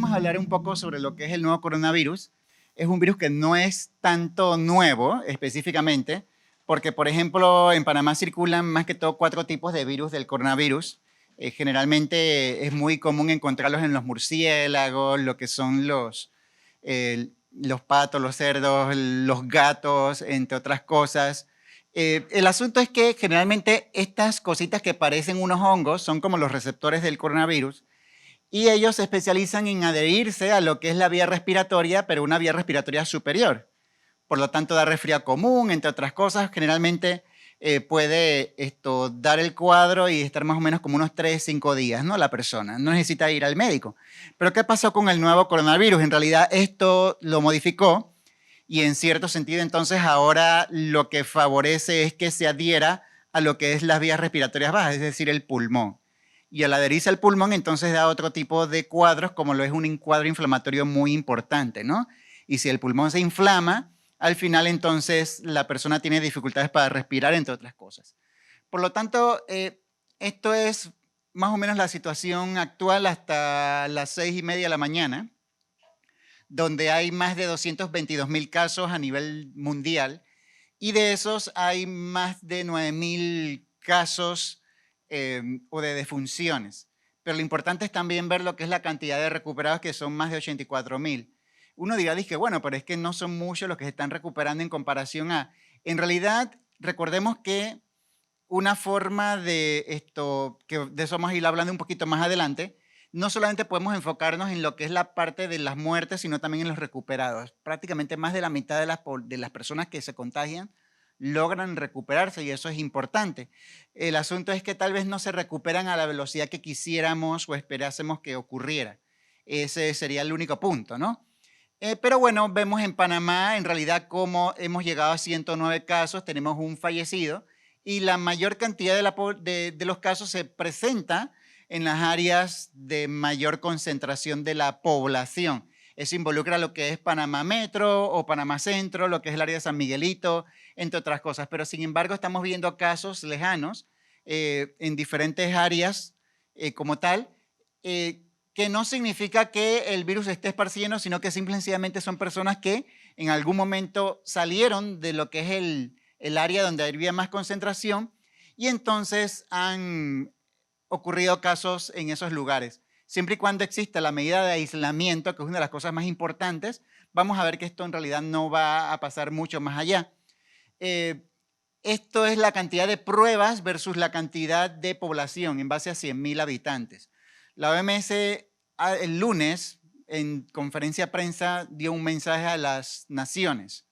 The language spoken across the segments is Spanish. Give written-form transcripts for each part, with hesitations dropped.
vamos a hablar un poco sobre lo que es el nuevo coronavirus. Es un virus que no es tanto nuevo específicamente, porque por ejemplo en Panamá circulan más que todo 4 tipos de virus del coronavirus. Generalmente es muy común encontrarlos en los murciélagos, lo que son los patos, los cerdos, los gatos, entre otras cosas. El asunto es que generalmente estas cositas que parecen unos hongos son como los receptores del coronavirus y ellos se especializan en adherirse a lo que es la vía respiratoria, pero una vía respiratoria superior. Por lo tanto, da resfriado común, entre otras cosas. Generalmente puede dar el cuadro y estar más o menos como unos 3, 5 días, ¿no? La persona. No necesita ir al médico. Pero ¿qué pasó con el nuevo coronavirus? En realidad esto lo modificó y en cierto sentido entonces ahora lo que favorece es que se adhiera a lo que es las vías respiratorias bajas, es decir, el pulmón. Y al adherirse al pulmón entonces da otro tipo de cuadros como lo es un cuadro inflamatorio muy importante, ¿no? Y si el pulmón se inflama, al final entonces la persona tiene dificultades para respirar, entre otras cosas. Por lo tanto, esto es más o menos la situación actual hasta las 6:30 de la mañana, donde hay más de 222.000 casos a nivel mundial y de esos hay más de 9.000 casos o de defunciones. Pero lo importante es también ver lo que es la cantidad de recuperados, que son más de 84.000. Uno dirá, dije, bueno, pero es que no son muchos los que se están recuperando en comparación a... En realidad, recordemos que una forma de esto, que de eso vamos a ir hablando un poquito más adelante, no solamente podemos enfocarnos en lo que es la parte de las muertes, sino también en los recuperados. Prácticamente más de la mitad de las personas que se contagian logran recuperarse y eso es importante. El asunto es que tal vez no se recuperan a la velocidad que quisiéramos o esperásemos que ocurriera. Ese sería el único punto, ¿no? Pero bueno, vemos en Panamá en realidad cómo hemos llegado a 109 casos, tenemos un fallecido y la mayor cantidad de los casos se presenta en las áreas de mayor concentración de la población. Eso involucra lo que es Panamá Metro o Panamá Centro, lo que es el área de San Miguelito, entre otras cosas. Pero sin embargo estamos viendo casos lejanos en diferentes áreas como tal, que no significa que el virus esté esparciendo, sino que simple y sencillamente son personas que en algún momento salieron de lo que es el área donde había más concentración y entonces han ocurrido casos en esos lugares. Siempre y cuando exista la medida de aislamiento, que es una de las cosas más importantes, vamos a ver que esto en realidad no va a pasar mucho más allá. Esto es la cantidad de pruebas versus la cantidad de población en base a 100.000 habitantes. La OMS el lunes, en conferencia de prensa, dio un mensaje a las naciones.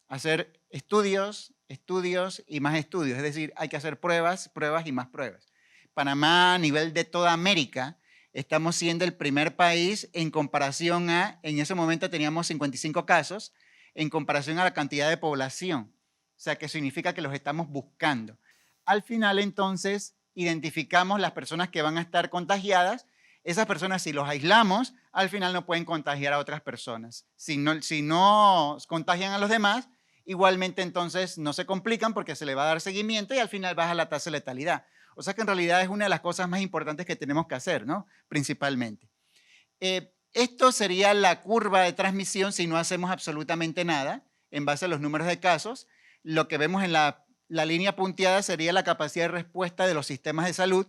Hacer estudios, estudios y más estudios. Es decir, hay que hacer pruebas, pruebas y más pruebas. Panamá, a nivel de toda América, estamos siendo el primer país en comparación a, en ese momento teníamos 55 casos, en comparación a la cantidad de población. O sea, que significa que los estamos buscando. Al final, entonces, identificamos las personas que van a estar contagiadas. Esas personas, si los aislamos, al final no pueden contagiar a otras personas. Si no contagian a los demás, igualmente entonces no se complican porque se le va a dar seguimiento y al final baja la tasa de letalidad. O sea que en realidad es una de las cosas más importantes que tenemos que hacer, ¿no? Principalmente. Esto sería la curva de transmisión si no hacemos absolutamente nada en base a los números de casos. Lo que vemos en la línea punteada sería la capacidad de respuesta de los sistemas de salud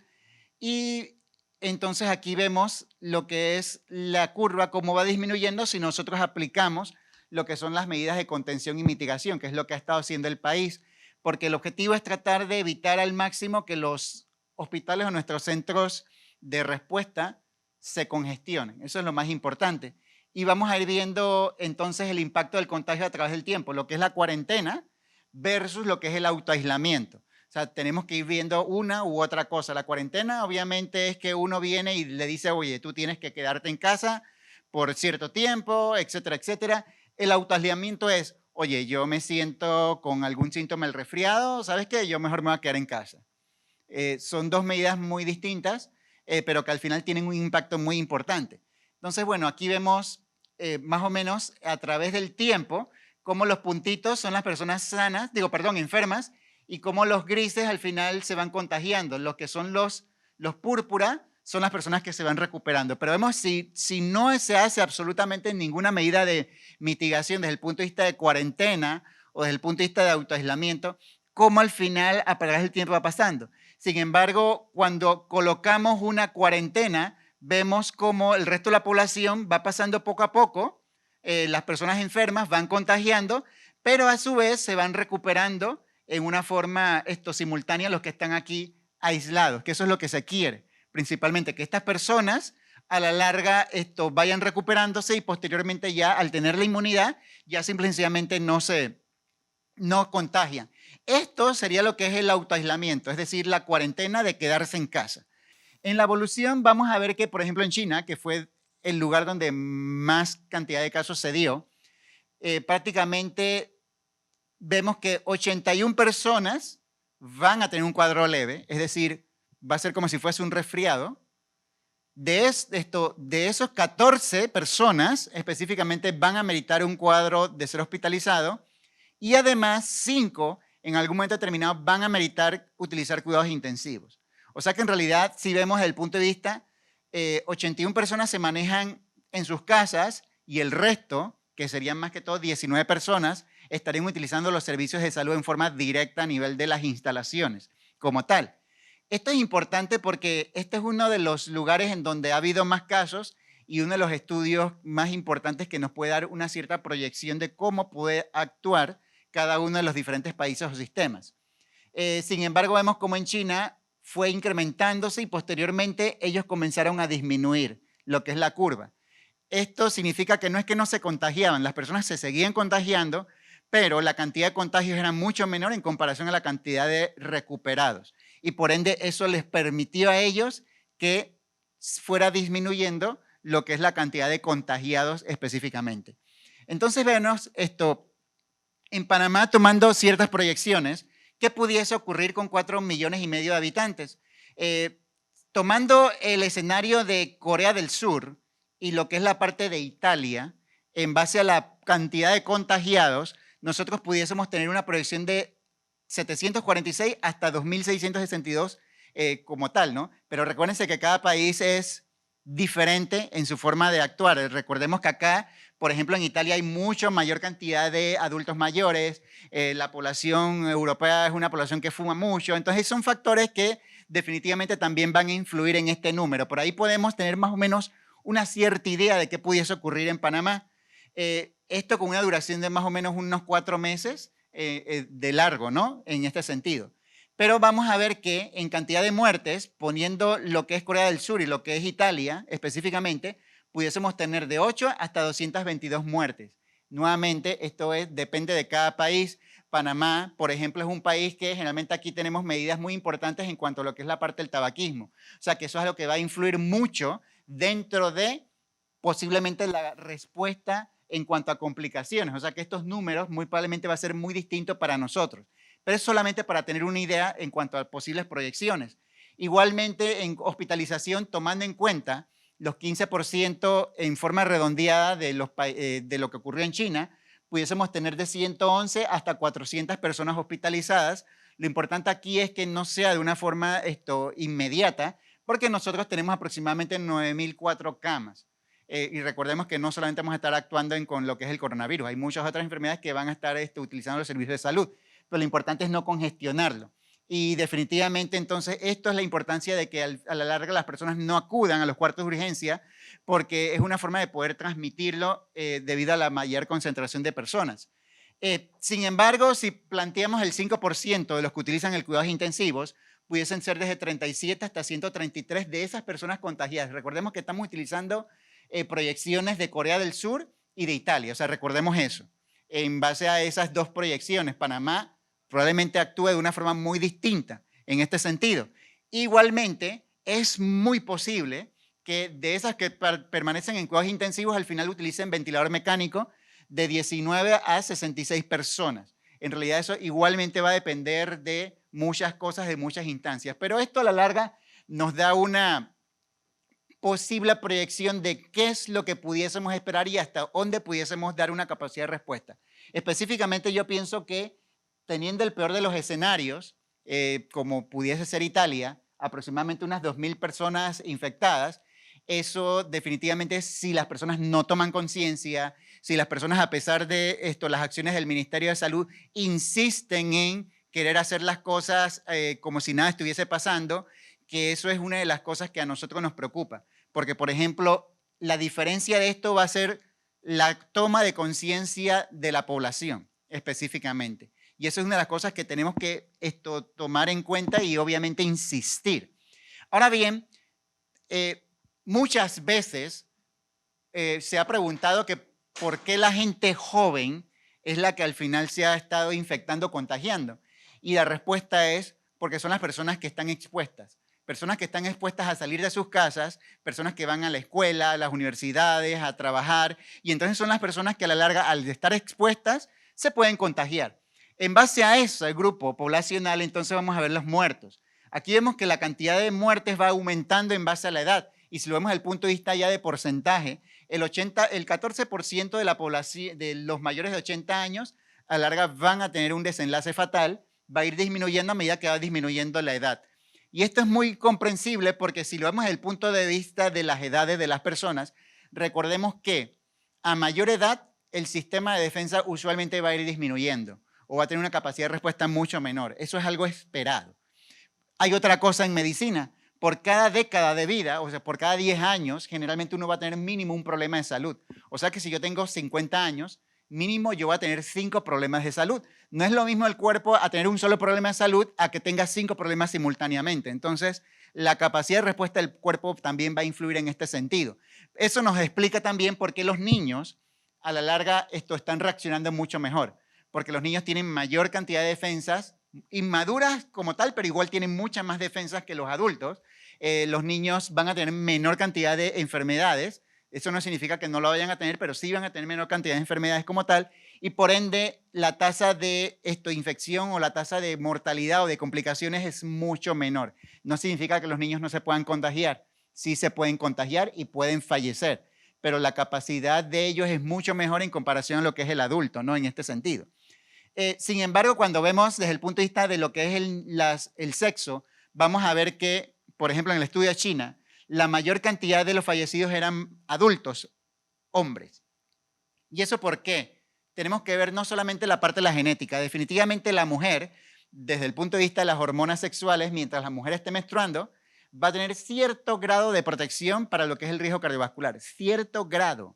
y entonces aquí vemos lo que es la curva, cómo va disminuyendo si nosotros aplicamos lo que son las medidas de contención y mitigación, que es lo que ha estado haciendo el país, porque el objetivo es tratar de evitar al máximo que los hospitales o nuestros centros de respuesta se congestionen. Eso es lo más importante. Y vamos a ir viendo entonces el impacto del contagio a través del tiempo, lo que es la cuarentena versus lo que es el autoaislamiento. O sea, tenemos que ir viendo una u otra cosa. La cuarentena obviamente es que uno viene y le dice, oye, tú tienes que quedarte en casa por cierto tiempo, etcétera, etcétera. El autoaislamiento es, oye, yo me siento con algún síntoma del resfriado, ¿sabes qué? Yo mejor me voy a quedar en casa. Son dos medidas muy distintas, pero que al final tienen un impacto muy importante. Entonces, bueno, aquí vemos más o menos a través del tiempo cómo los puntitos son las personas sanas, enfermas, y cómo los grises al final se van contagiando. Los que son los púrpura son las personas que se van recuperando. Pero vemos si no se hace absolutamente ninguna medida de mitigación desde el punto de vista de cuarentena o desde el punto de vista de autoaislamiento, cómo al final a través del tiempo va pasando. Sin embargo, cuando colocamos una cuarentena, vemos cómo el resto de la población va pasando poco a poco, las personas enfermas van contagiando, pero a su vez se van recuperando en una forma simultánea los que están aquí aislados, que eso es lo que se quiere, principalmente que estas personas a la larga vayan recuperándose y posteriormente ya al tener la inmunidad ya simplemente no contagian. Esto sería lo que es el autoaislamiento, es decir, la cuarentena de quedarse en casa. En la evolución vamos a ver que, por ejemplo, en China, que fue el lugar donde más cantidad de casos se dio, prácticamente vemos que 81 personas van a tener un cuadro leve, es decir, va a ser como si fuese un resfriado. De esos 14 personas específicamente van a meritar un cuadro de ser hospitalizado y además 5 en algún momento determinado van a meritar utilizar cuidados intensivos. O sea que en realidad, si vemos desde el punto de vista, 81 personas se manejan en sus casas y el resto, que serían más que todo 19 personas, estarían utilizando los servicios de salud en forma directa a nivel de las instalaciones como tal. Esto es importante porque este es uno de los lugares en donde ha habido más casos y uno de los estudios más importantes que nos puede dar una cierta proyección de cómo puede actuar cada uno de los diferentes países o sistemas. Sin embargo, vemos cómo en China fue incrementándose y posteriormente ellos comenzaron a disminuir lo que es la curva. Esto significa que no es que no se contagiaban, las personas se seguían contagiando, pero la cantidad de contagios era mucho menor en comparación a la cantidad de recuperados. Y por ende eso les permitió a ellos que fuera disminuyendo lo que es la cantidad de contagiados específicamente. Entonces, veamos en Panamá tomando ciertas proyecciones, ¿qué pudiese ocurrir con 4,5 millones de habitantes? Tomando el escenario de Corea del Sur y lo que es la parte de Italia, en base a la cantidad de contagiados, nosotros pudiésemos tener una proyección de 746 hasta 2.662 como tal, ¿no? Pero recuérdense que cada país es diferente en su forma de actuar. Recordemos que acá, por ejemplo, en Italia hay mucho mayor cantidad de adultos mayores, la población europea es una población que fuma mucho, entonces son factores que definitivamente también van a influir en este número. Por ahí podemos tener más o menos una cierta idea de qué pudiese ocurrir en Panamá. Esto con una duración de más o menos unos 4 meses de largo, ¿no? En este sentido. Pero vamos a ver que en cantidad de muertes, poniendo lo que es Corea del Sur y lo que es Italia específicamente, pudiésemos tener de 8 hasta 222 muertes. Nuevamente, depende de cada país. Panamá, por ejemplo, es un país que generalmente aquí tenemos medidas muy importantes en cuanto a lo que es la parte del tabaquismo. O sea, que eso es lo que va a influir mucho dentro de posiblemente la respuesta en cuanto a complicaciones. O sea, que estos números muy probablemente va a ser muy distinto para nosotros. Pero es solamente para tener una idea en cuanto a posibles proyecciones. Igualmente, en hospitalización, tomando en cuenta los 15% en forma redondeada de lo que ocurrió en China, pudiésemos tener de 111 hasta 400 personas hospitalizadas. Lo importante aquí es que no sea de una forma inmediata, porque nosotros tenemos aproximadamente 9.004 camas. Y recordemos que no solamente vamos a estar actuando con lo que es el coronavirus, hay muchas otras enfermedades que van a estar utilizando los servicios de salud, pero lo importante es no congestionarlo. Y definitivamente entonces esto es la importancia de que a la larga las personas no acudan a los cuartos de urgencia porque es una forma de poder transmitirlo debido a la mayor concentración de personas. Sin embargo, si planteamos el 5% de los que utilizan el cuidados intensivos, pudiesen ser desde 37 hasta 133 de esas personas contagiadas. Recordemos que estamos utilizando proyecciones de Corea del Sur y de Italia, o sea, recordemos eso. En base a esas dos proyecciones, Panamá probablemente actúe de una forma muy distinta en este sentido. Igualmente, es muy posible que de esas que permanecen en cuidados intensivos al final utilicen ventilador mecánico de 19 a 66 personas. En realidad eso igualmente va a depender de muchas cosas, de muchas instancias, pero esto a la larga nos da una posible proyección de qué es lo que pudiésemos esperar y hasta dónde pudiésemos dar una capacidad de respuesta. Específicamente yo pienso que teniendo el peor de los escenarios, como pudiese ser Italia, aproximadamente unas 2.000 personas infectadas. Eso definitivamente, si las personas no toman conciencia, si las personas, a pesar de esto, las acciones del Ministerio de Salud insisten en querer hacer las cosas como si nada estuviese pasando, que eso es una de las cosas que a nosotros nos preocupa. Porque, por ejemplo, la diferencia de esto va a ser la toma de conciencia de la población específicamente. Y eso es una de las cosas que tenemos que tomar en cuenta y obviamente insistir. Ahora bien, muchas veces se ha preguntado que por qué la gente joven es la que al final se ha estado infectando, contagiando. Y la respuesta es porque son las personas que están expuestas. Personas que están expuestas a salir de sus casas, personas que van a la escuela, a las universidades, a trabajar. Y entonces son las personas que a la larga, al estar expuestas, se pueden contagiar. En base a eso, el grupo poblacional, entonces vamos a ver los muertos. Aquí vemos que la cantidad de muertes va aumentando en base a la edad. Y si lo vemos desde el punto de vista ya de porcentaje, el 14% de la población, de los mayores de 80 años, a la larga van a tener un desenlace fatal, va a ir disminuyendo a medida que va disminuyendo la edad. Y esto es muy comprensible porque si lo vemos desde el punto de vista de las edades de las personas, recordemos que a mayor edad el sistema de defensa usualmente va a ir disminuyendo o va a tener una capacidad de respuesta mucho menor. Eso es algo esperado. Hay otra cosa en medicina. Por cada década de vida, o sea, por cada 10 años, generalmente uno va a tener mínimo un problema de salud. O sea que si yo tengo 50 años, mínimo yo voy a tener 5 problemas de salud. No es lo mismo el cuerpo a tener un solo problema de salud a que tenga 5 problemas simultáneamente. Entonces, la capacidad de respuesta del cuerpo también va a influir en este sentido. Eso nos explica también por qué los niños, a la larga, están reaccionando mucho mejor. Porque los niños tienen mayor cantidad de defensas, inmaduras como tal, pero igual tienen muchas más defensas que los adultos. Los niños van a tener menor cantidad de enfermedades. Eso no significa que no lo vayan a tener, pero sí van a tener menor cantidad de enfermedades como tal. Y por ende, la tasa de infección o la tasa de mortalidad o de complicaciones es mucho menor. No significa que los niños no se puedan contagiar. Sí se pueden contagiar y pueden fallecer, pero la capacidad de ellos es mucho mejor en comparación a lo que es el adulto, ¿no? En este sentido. Sin embargo, cuando vemos desde el punto de vista de lo que es el sexo, vamos a ver que, por ejemplo, en el estudio de China, la mayor cantidad de los fallecidos eran adultos, hombres. ¿Y eso por qué? Tenemos que ver no solamente la parte de la genética, definitivamente la mujer, desde el punto de vista de las hormonas sexuales, mientras la mujer esté menstruando, va a tener cierto grado de protección para lo que es el riesgo cardiovascular, cierto grado.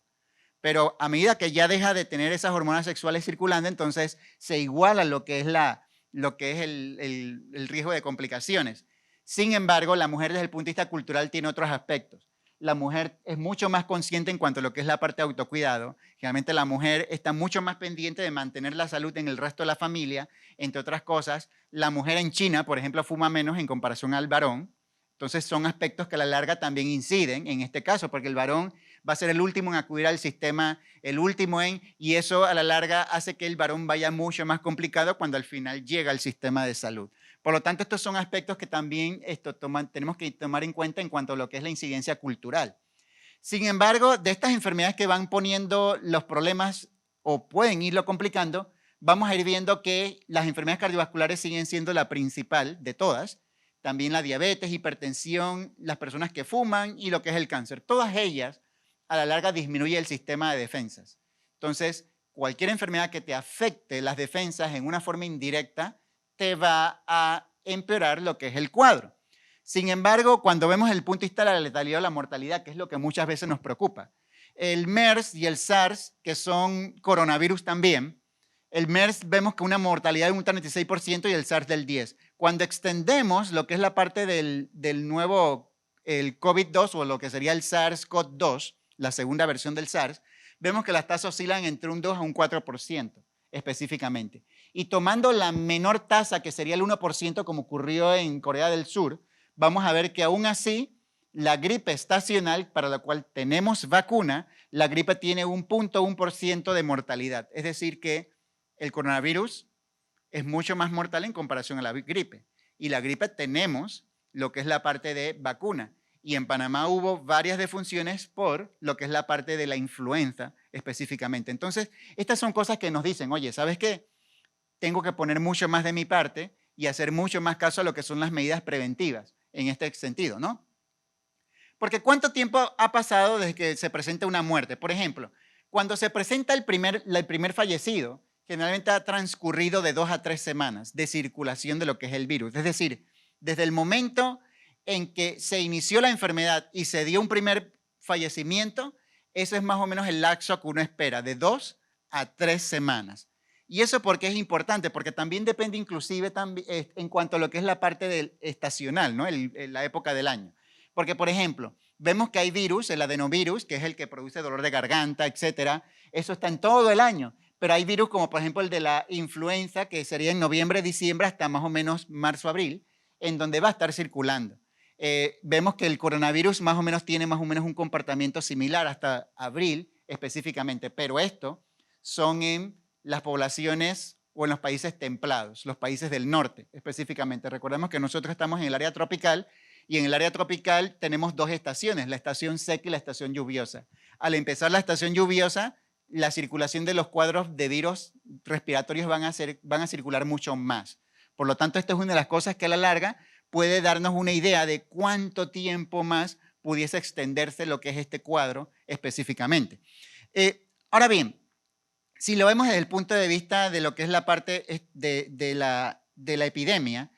Pero a medida que ya deja de tener esas hormonas sexuales circulando, entonces se iguala lo que es, el riesgo de complicaciones. Sin embargo, la mujer desde el punto de vista cultural tiene otros aspectos. La mujer es mucho más consciente en cuanto a lo que es la parte de autocuidado. Generalmente la mujer está mucho más pendiente de mantener la salud en el resto de la familia, entre otras cosas. La mujer en China, por ejemplo, fuma menos en comparación al varón. Entonces son aspectos que a la larga también inciden en este caso, porque el varón va a ser el último en acudir al sistema, y eso a la larga hace que el varón vaya mucho más complicado cuando al final llega al sistema de salud. Por lo tanto, estos son aspectos que también tenemos que tomar en cuenta en cuanto a lo que es la incidencia cultural. Sin embargo, de estas enfermedades que van poniendo los problemas o pueden irlo complicando, vamos a ir viendo que las enfermedades cardiovasculares siguen siendo la principal de todas. También la diabetes, hipertensión, las personas que fuman y lo que es el cáncer. Todas ellas, a la larga, disminuye el sistema de defensas. Entonces, cualquier enfermedad que te afecte las defensas en una forma indirecta, te va a empeorar lo que es el cuadro. Sin embargo, cuando vemos el punto de vista de la letalidad o la mortalidad, que es lo que muchas veces nos preocupa, el MERS y el SARS, que son coronavirus también, el MERS vemos que una mortalidad de un 36% y el SARS del 10%. Cuando extendemos lo que es la parte del nuevo, el COVID-2 o lo que sería el SARS-CoV-2, la segunda versión del SARS, vemos que las tasas oscilan entre un 2 a un 4% específicamente. Y tomando la menor tasa, que sería el 1%, como ocurrió en Corea del Sur, vamos a ver que aún así, la gripe estacional, para la cual tenemos vacuna, la gripe tiene un 0.1% de mortalidad. Es decir, que el coronavirus es mucho más mortal en comparación a la gripe. Y la gripe tenemos lo que es la parte de vacuna. Y en Panamá hubo varias defunciones por lo que es la parte de la influenza específicamente. Entonces, estas son cosas que nos dicen, oye, ¿sabes qué? Tengo que poner mucho más de mi parte y hacer mucho más caso a lo que son las medidas preventivas. en este sentido, ¿no? Porque ¿cuánto tiempo ha pasado desde que se presenta una muerte? Por ejemplo, cuando se presenta el primer fallecido, generalmente ha transcurrido de 2 a 3 semanas de circulación de lo que es el virus. Es decir, desde el momento en que se inició la enfermedad y se dio un primer fallecimiento, eso es más o menos el lapso que uno espera, de 2 a 3 semanas. Y eso porque es importante, porque también depende inclusive en cuanto a lo que es la parte estacional, ¿no? La época del año. Porque, por ejemplo, vemos que hay virus, el adenovirus, que es el que produce dolor de garganta, etcétera. Eso está en todo el año. Pero hay virus como, por ejemplo, el de la influenza, que sería en noviembre, diciembre, hasta más o menos marzo, abril, en donde va a estar circulando. Vemos que el coronavirus más o menos tiene más o menos un comportamiento similar hasta abril específicamente, pero esto son en las poblaciones o en los países templados, los países del norte específicamente. Recordemos que nosotros estamos en el área tropical y en el área tropical tenemos 2 estaciones, la estación seca y la estación lluviosa. Al empezar la estación lluviosa, la circulación de los cuadros de virus respiratorios van a circular mucho más. Por lo tanto, esto es una de las cosas que a la larga puede darnos una idea de cuánto tiempo más pudiese extenderse lo que es este cuadro específicamente. Ahora bien, si lo vemos desde el punto de vista de lo que es la parte de la epidemia,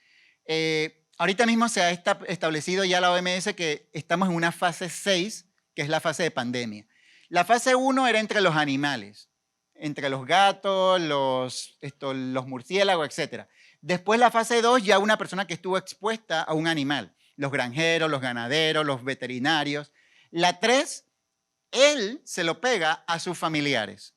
ahorita mismo se ha establecido ya la OMS que estamos en una fase 6, que es la fase de pandemia. La fase 1 era entre los animales, entre los gatos, los murciélagos, etc. Después la fase 2 ya una persona que estuvo expuesta a un animal, los granjeros, los ganaderos, los veterinarios. La 3, él se lo pega a sus familiares.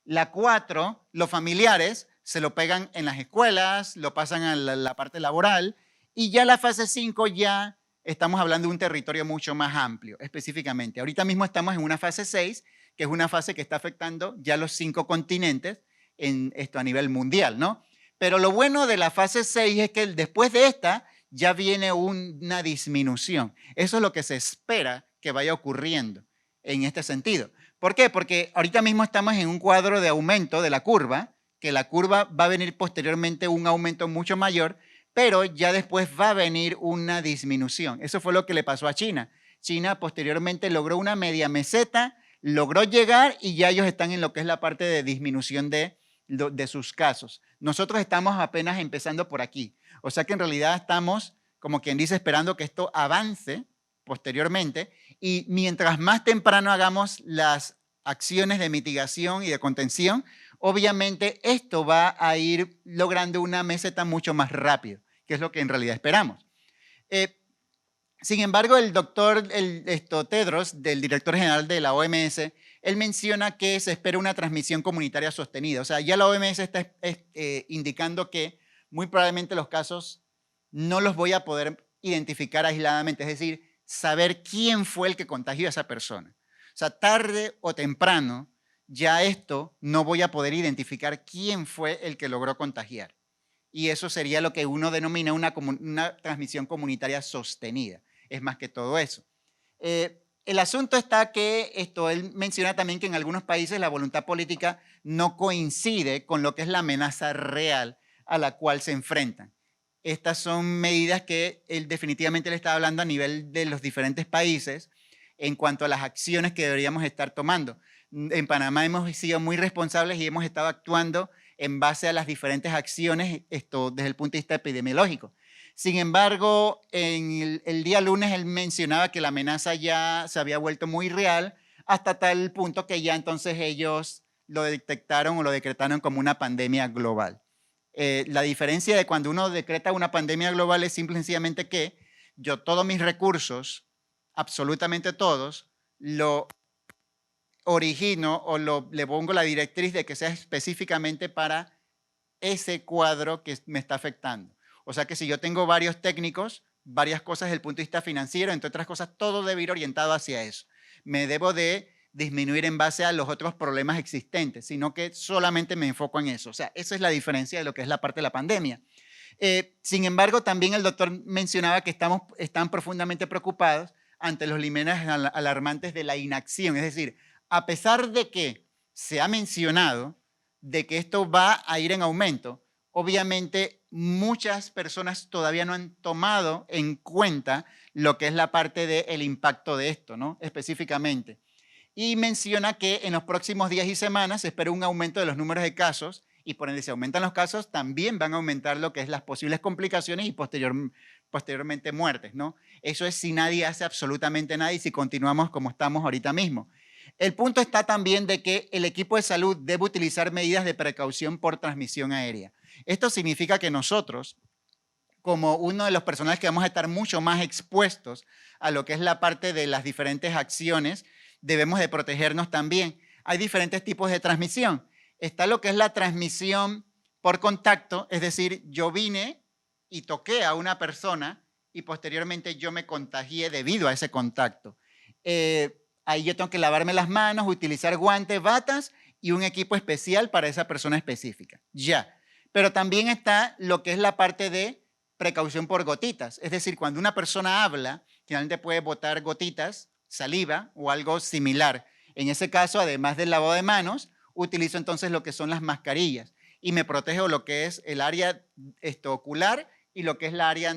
La 4, los familiares se lo pegan en las escuelas, lo pasan a la parte laboral. Y ya la fase 5 ya estamos hablando de un territorio mucho más amplio, específicamente. Ahorita mismo estamos en una fase 6, que es una fase que está afectando ya los 5 continentes a nivel mundial, ¿no? Pero lo bueno de la fase 6 es que después de esta ya viene una disminución. Eso es lo que se espera que vaya ocurriendo en este sentido. ¿Por qué? Porque ahorita mismo estamos en un cuadro de aumento de la curva, que la curva va a venir posteriormente un aumento mucho mayor, pero ya después va a venir una disminución. Eso fue lo que le pasó a China. China posteriormente logró una media meseta, logró llegar y ya ellos están en lo que es la parte de disminución de sus casos. Nosotros estamos apenas empezando por aquí. O sea que en realidad estamos, como quien dice, esperando que esto avance posteriormente y mientras más temprano hagamos las acciones de mitigación y de contención, obviamente esto va a ir logrando una meseta mucho más rápido, que es lo que en realidad esperamos. Sin embargo, el doctor Tedros, del director general de la OMS, él menciona que se espera una transmisión comunitaria sostenida. O sea, ya la OMS está indicando que muy probablemente los casos no los voy a poder identificar aisladamente, es decir, saber quién fue el que contagió a esa persona. O sea, tarde o temprano, ya esto no voy a poder identificar quién fue el que logró contagiar. Y eso sería lo que uno denomina una transmisión comunitaria sostenida. Es más que todo eso. El asunto está que él menciona también que en algunos países la voluntad política no coincide con lo que es la amenaza real a la cual se enfrentan. Estas son medidas que él definitivamente le está hablando a nivel de los diferentes países en cuanto a las acciones que deberíamos estar tomando. En Panamá hemos sido muy responsables y hemos estado actuando en base a las diferentes acciones desde el punto de vista epidemiológico. Sin embargo, el día lunes él mencionaba que la amenaza ya se había vuelto muy real hasta tal punto que ya entonces ellos lo detectaron o lo decretaron como una pandemia global. La diferencia de cuando uno decreta una pandemia global es simple y sencillamente que yo todos mis recursos, absolutamente todos, lo origino o le pongo la directriz de que sea específicamente para ese cuadro que me está afectando. O sea que si yo tengo varios técnicos, varias cosas desde el punto de vista financiero, entre otras cosas, todo debe ir orientado hacia eso. Me debo de disminuir en base a los otros problemas existentes, sino que solamente me enfoco en eso. O sea, esa es la diferencia de lo que es la parte de la pandemia. Sin embargo, también el doctor mencionaba que están profundamente preocupados ante los niveles alarmantes de la inacción. Es decir, a pesar de que se ha mencionado de que esto va a ir en aumento, obviamente muchas personas todavía no han tomado en cuenta lo que es la parte del impacto de esto, ¿no? Específicamente. Y menciona que en los próximos días y semanas se espera un aumento de los números de casos y por ende si aumentan los casos también van a aumentar lo que es las posibles complicaciones y posteriormente muertes, ¿no? Eso es si nadie hace absolutamente nada y si continuamos como estamos ahorita mismo. El punto está también de que el equipo de salud debe utilizar medidas de precaución por transmisión aérea. Esto significa que nosotros, como uno de los personajes que vamos a estar mucho más expuestos a lo que es la parte de las diferentes acciones, debemos de protegernos también. Hay diferentes tipos de transmisión. Está lo que es la transmisión por contacto, es decir, yo vine y toqué a una persona y posteriormente yo me contagié debido a ese contacto. Ahí yo tengo que lavarme las manos, utilizar guantes, batas y un equipo especial para esa persona específica. Ya. Pero también está lo que es la parte de precaución por gotitas. Es decir, cuando una persona habla, generalmente puede botar gotitas, saliva o algo similar. En ese caso, además del lavado de manos, utilizo entonces lo que son las mascarillas y me protejo lo que es el área ocular y lo que es la área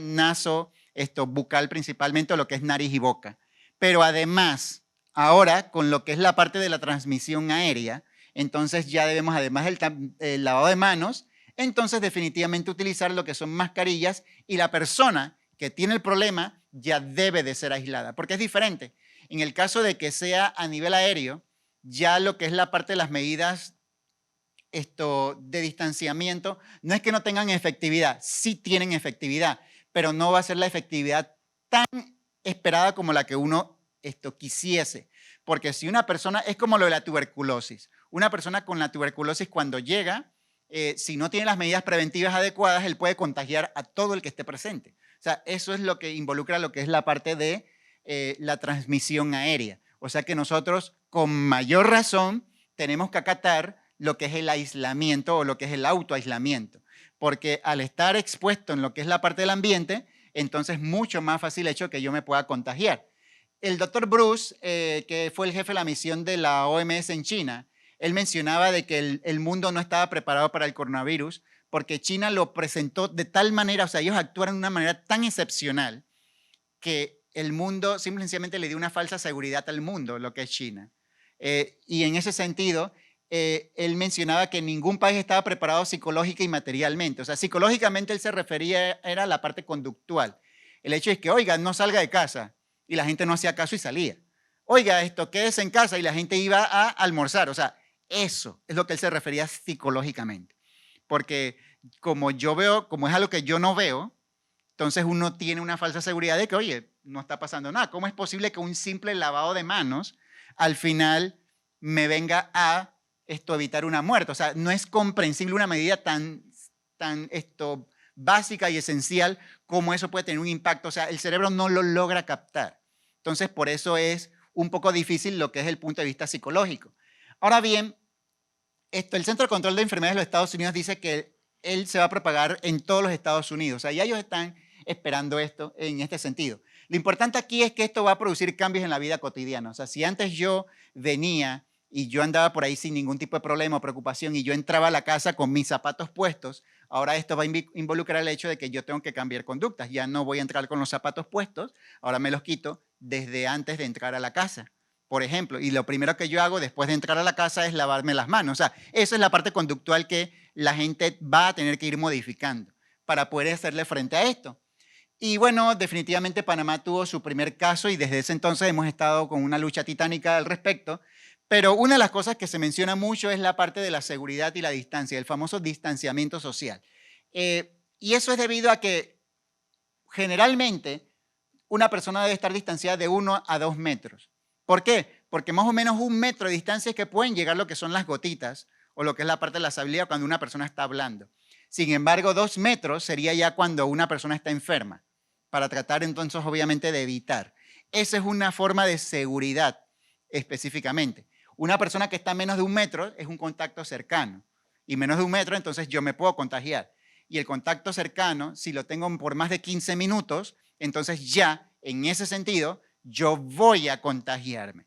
bucal principalmente, o lo que es nariz y boca. Pero además, ahora con lo que es la parte de la transmisión aérea, entonces ya debemos, además del lavado de manos, entonces definitivamente utilizar lo que son mascarillas y la persona que tiene el problema ya debe de ser aislada, porque es diferente. En el caso de que sea a nivel aéreo, ya lo que es la parte de las medidas de distanciamiento, no es que no tengan efectividad, sí tienen efectividad, pero no va a ser la efectividad tan esperada como la que uno quisiese. Porque si una persona, es como lo de la tuberculosis, una persona con la tuberculosis cuando llega, si no tiene las medidas preventivas adecuadas, él puede contagiar a todo el que esté presente. O sea, eso es lo que involucra lo que es la parte de la transmisión aérea. O sea que nosotros, con mayor razón, tenemos que acatar lo que es el aislamiento o lo que es el autoaislamiento. Porque al estar expuesto en lo que es la parte del ambiente, entonces es mucho más fácil el hecho que yo me pueda contagiar. El doctor Bruce, que fue el jefe de la misión de la OMS en China, él mencionaba de que el mundo no estaba preparado para el coronavirus porque China lo presentó de tal manera, o sea, ellos actuaron de una manera tan excepcional que el mundo simplemente le dio una falsa seguridad al mundo, lo que es China. Y en ese sentido, él mencionaba que ningún país estaba preparado psicológica y materialmente. O sea, psicológicamente él se refería, era la parte conductual. El hecho es que, oiga, no salga de casa. Y la gente no hacía caso y salía. Oiga, quédese en casa y la gente iba a almorzar. O sea, eso es lo que él se refería psicológicamente. Porque como yo veo, como es algo que yo no veo, entonces uno tiene una falsa seguridad de que, oye, no está pasando nada. ¿Cómo es posible que un simple lavado de manos al final me venga a evitar una muerte? O sea, no es comprensible una medida tan básica y esencial como eso puede tener un impacto. O sea, el cerebro no lo logra captar. Entonces, por eso es un poco difícil lo que es el punto de vista psicológico. Ahora bien, el Centro de Control de Enfermedades de los Estados Unidos dice que él se va a propagar en todos los Estados Unidos. O sea, ya ellos están esperando esto en este sentido. Lo importante aquí es que esto va a producir cambios en la vida cotidiana. O sea, si antes yo venía y yo andaba por ahí sin ningún tipo de problema o preocupación y yo entraba a la casa con mis zapatos puestos, ahora esto va a involucrar el hecho de que yo tengo que cambiar conductas. Ya no voy a entrar con los zapatos puestos, ahora me los quito desde antes de entrar a la casa, por ejemplo. Y lo primero que yo hago después de entrar a la casa es lavarme las manos. O sea, esa es la parte conductual que la gente va a tener que ir modificando para poder hacerle frente a esto. Y bueno, definitivamente Panamá tuvo su primer caso y desde ese entonces hemos estado con una lucha titánica al respecto. Pero una de las cosas que se menciona mucho es la parte de la seguridad y la distancia, el famoso distanciamiento social. Y eso es debido a que generalmente una persona debe estar distanciada de 1 a 2 metros. ¿Por qué? Porque más o menos 1 metro de distancia es que pueden llegar lo que son las gotitas o lo que es la parte de la saliva cuando una persona está hablando. Sin embargo, 2 metros sería ya cuando una persona está enferma, para tratar entonces obviamente de evitar. Esa es una forma de seguridad específicamente. Una persona que está a menos de 1 metro es un contacto cercano y menos de 1 metro entonces yo me puedo contagiar. Y el contacto cercano, si lo tengo por más de 15 minutos, entonces ya en ese sentido yo voy a contagiarme.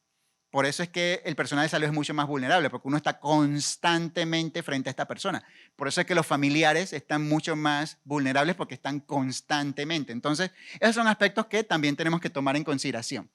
Por eso es que el personal de salud es mucho más vulnerable, porque uno está constantemente frente a esta persona. Por eso es que los familiares están mucho más vulnerables porque están constantemente. Entonces, esos son aspectos que también tenemos que tomar en consideración.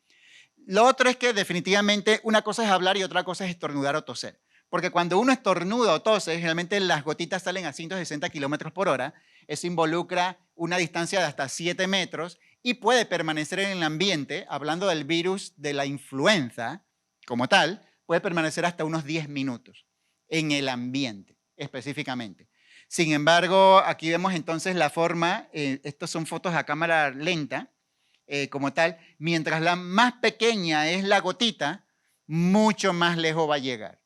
Lo otro es que definitivamente una cosa es hablar y otra cosa es estornudar o toser. Porque cuando uno estornuda o tose, generalmente las gotitas salen a 160 kilómetros por hora. Eso involucra una distancia de hasta 7 metros y puede permanecer en el ambiente, hablando del virus de la influenza como tal, puede permanecer hasta unos 10 minutos en el ambiente específicamente. Sin embargo, aquí vemos entonces la forma, estas son fotos a cámara lenta, como tal, mientras la más pequeña es la gotita, mucho más lejos va a llegar.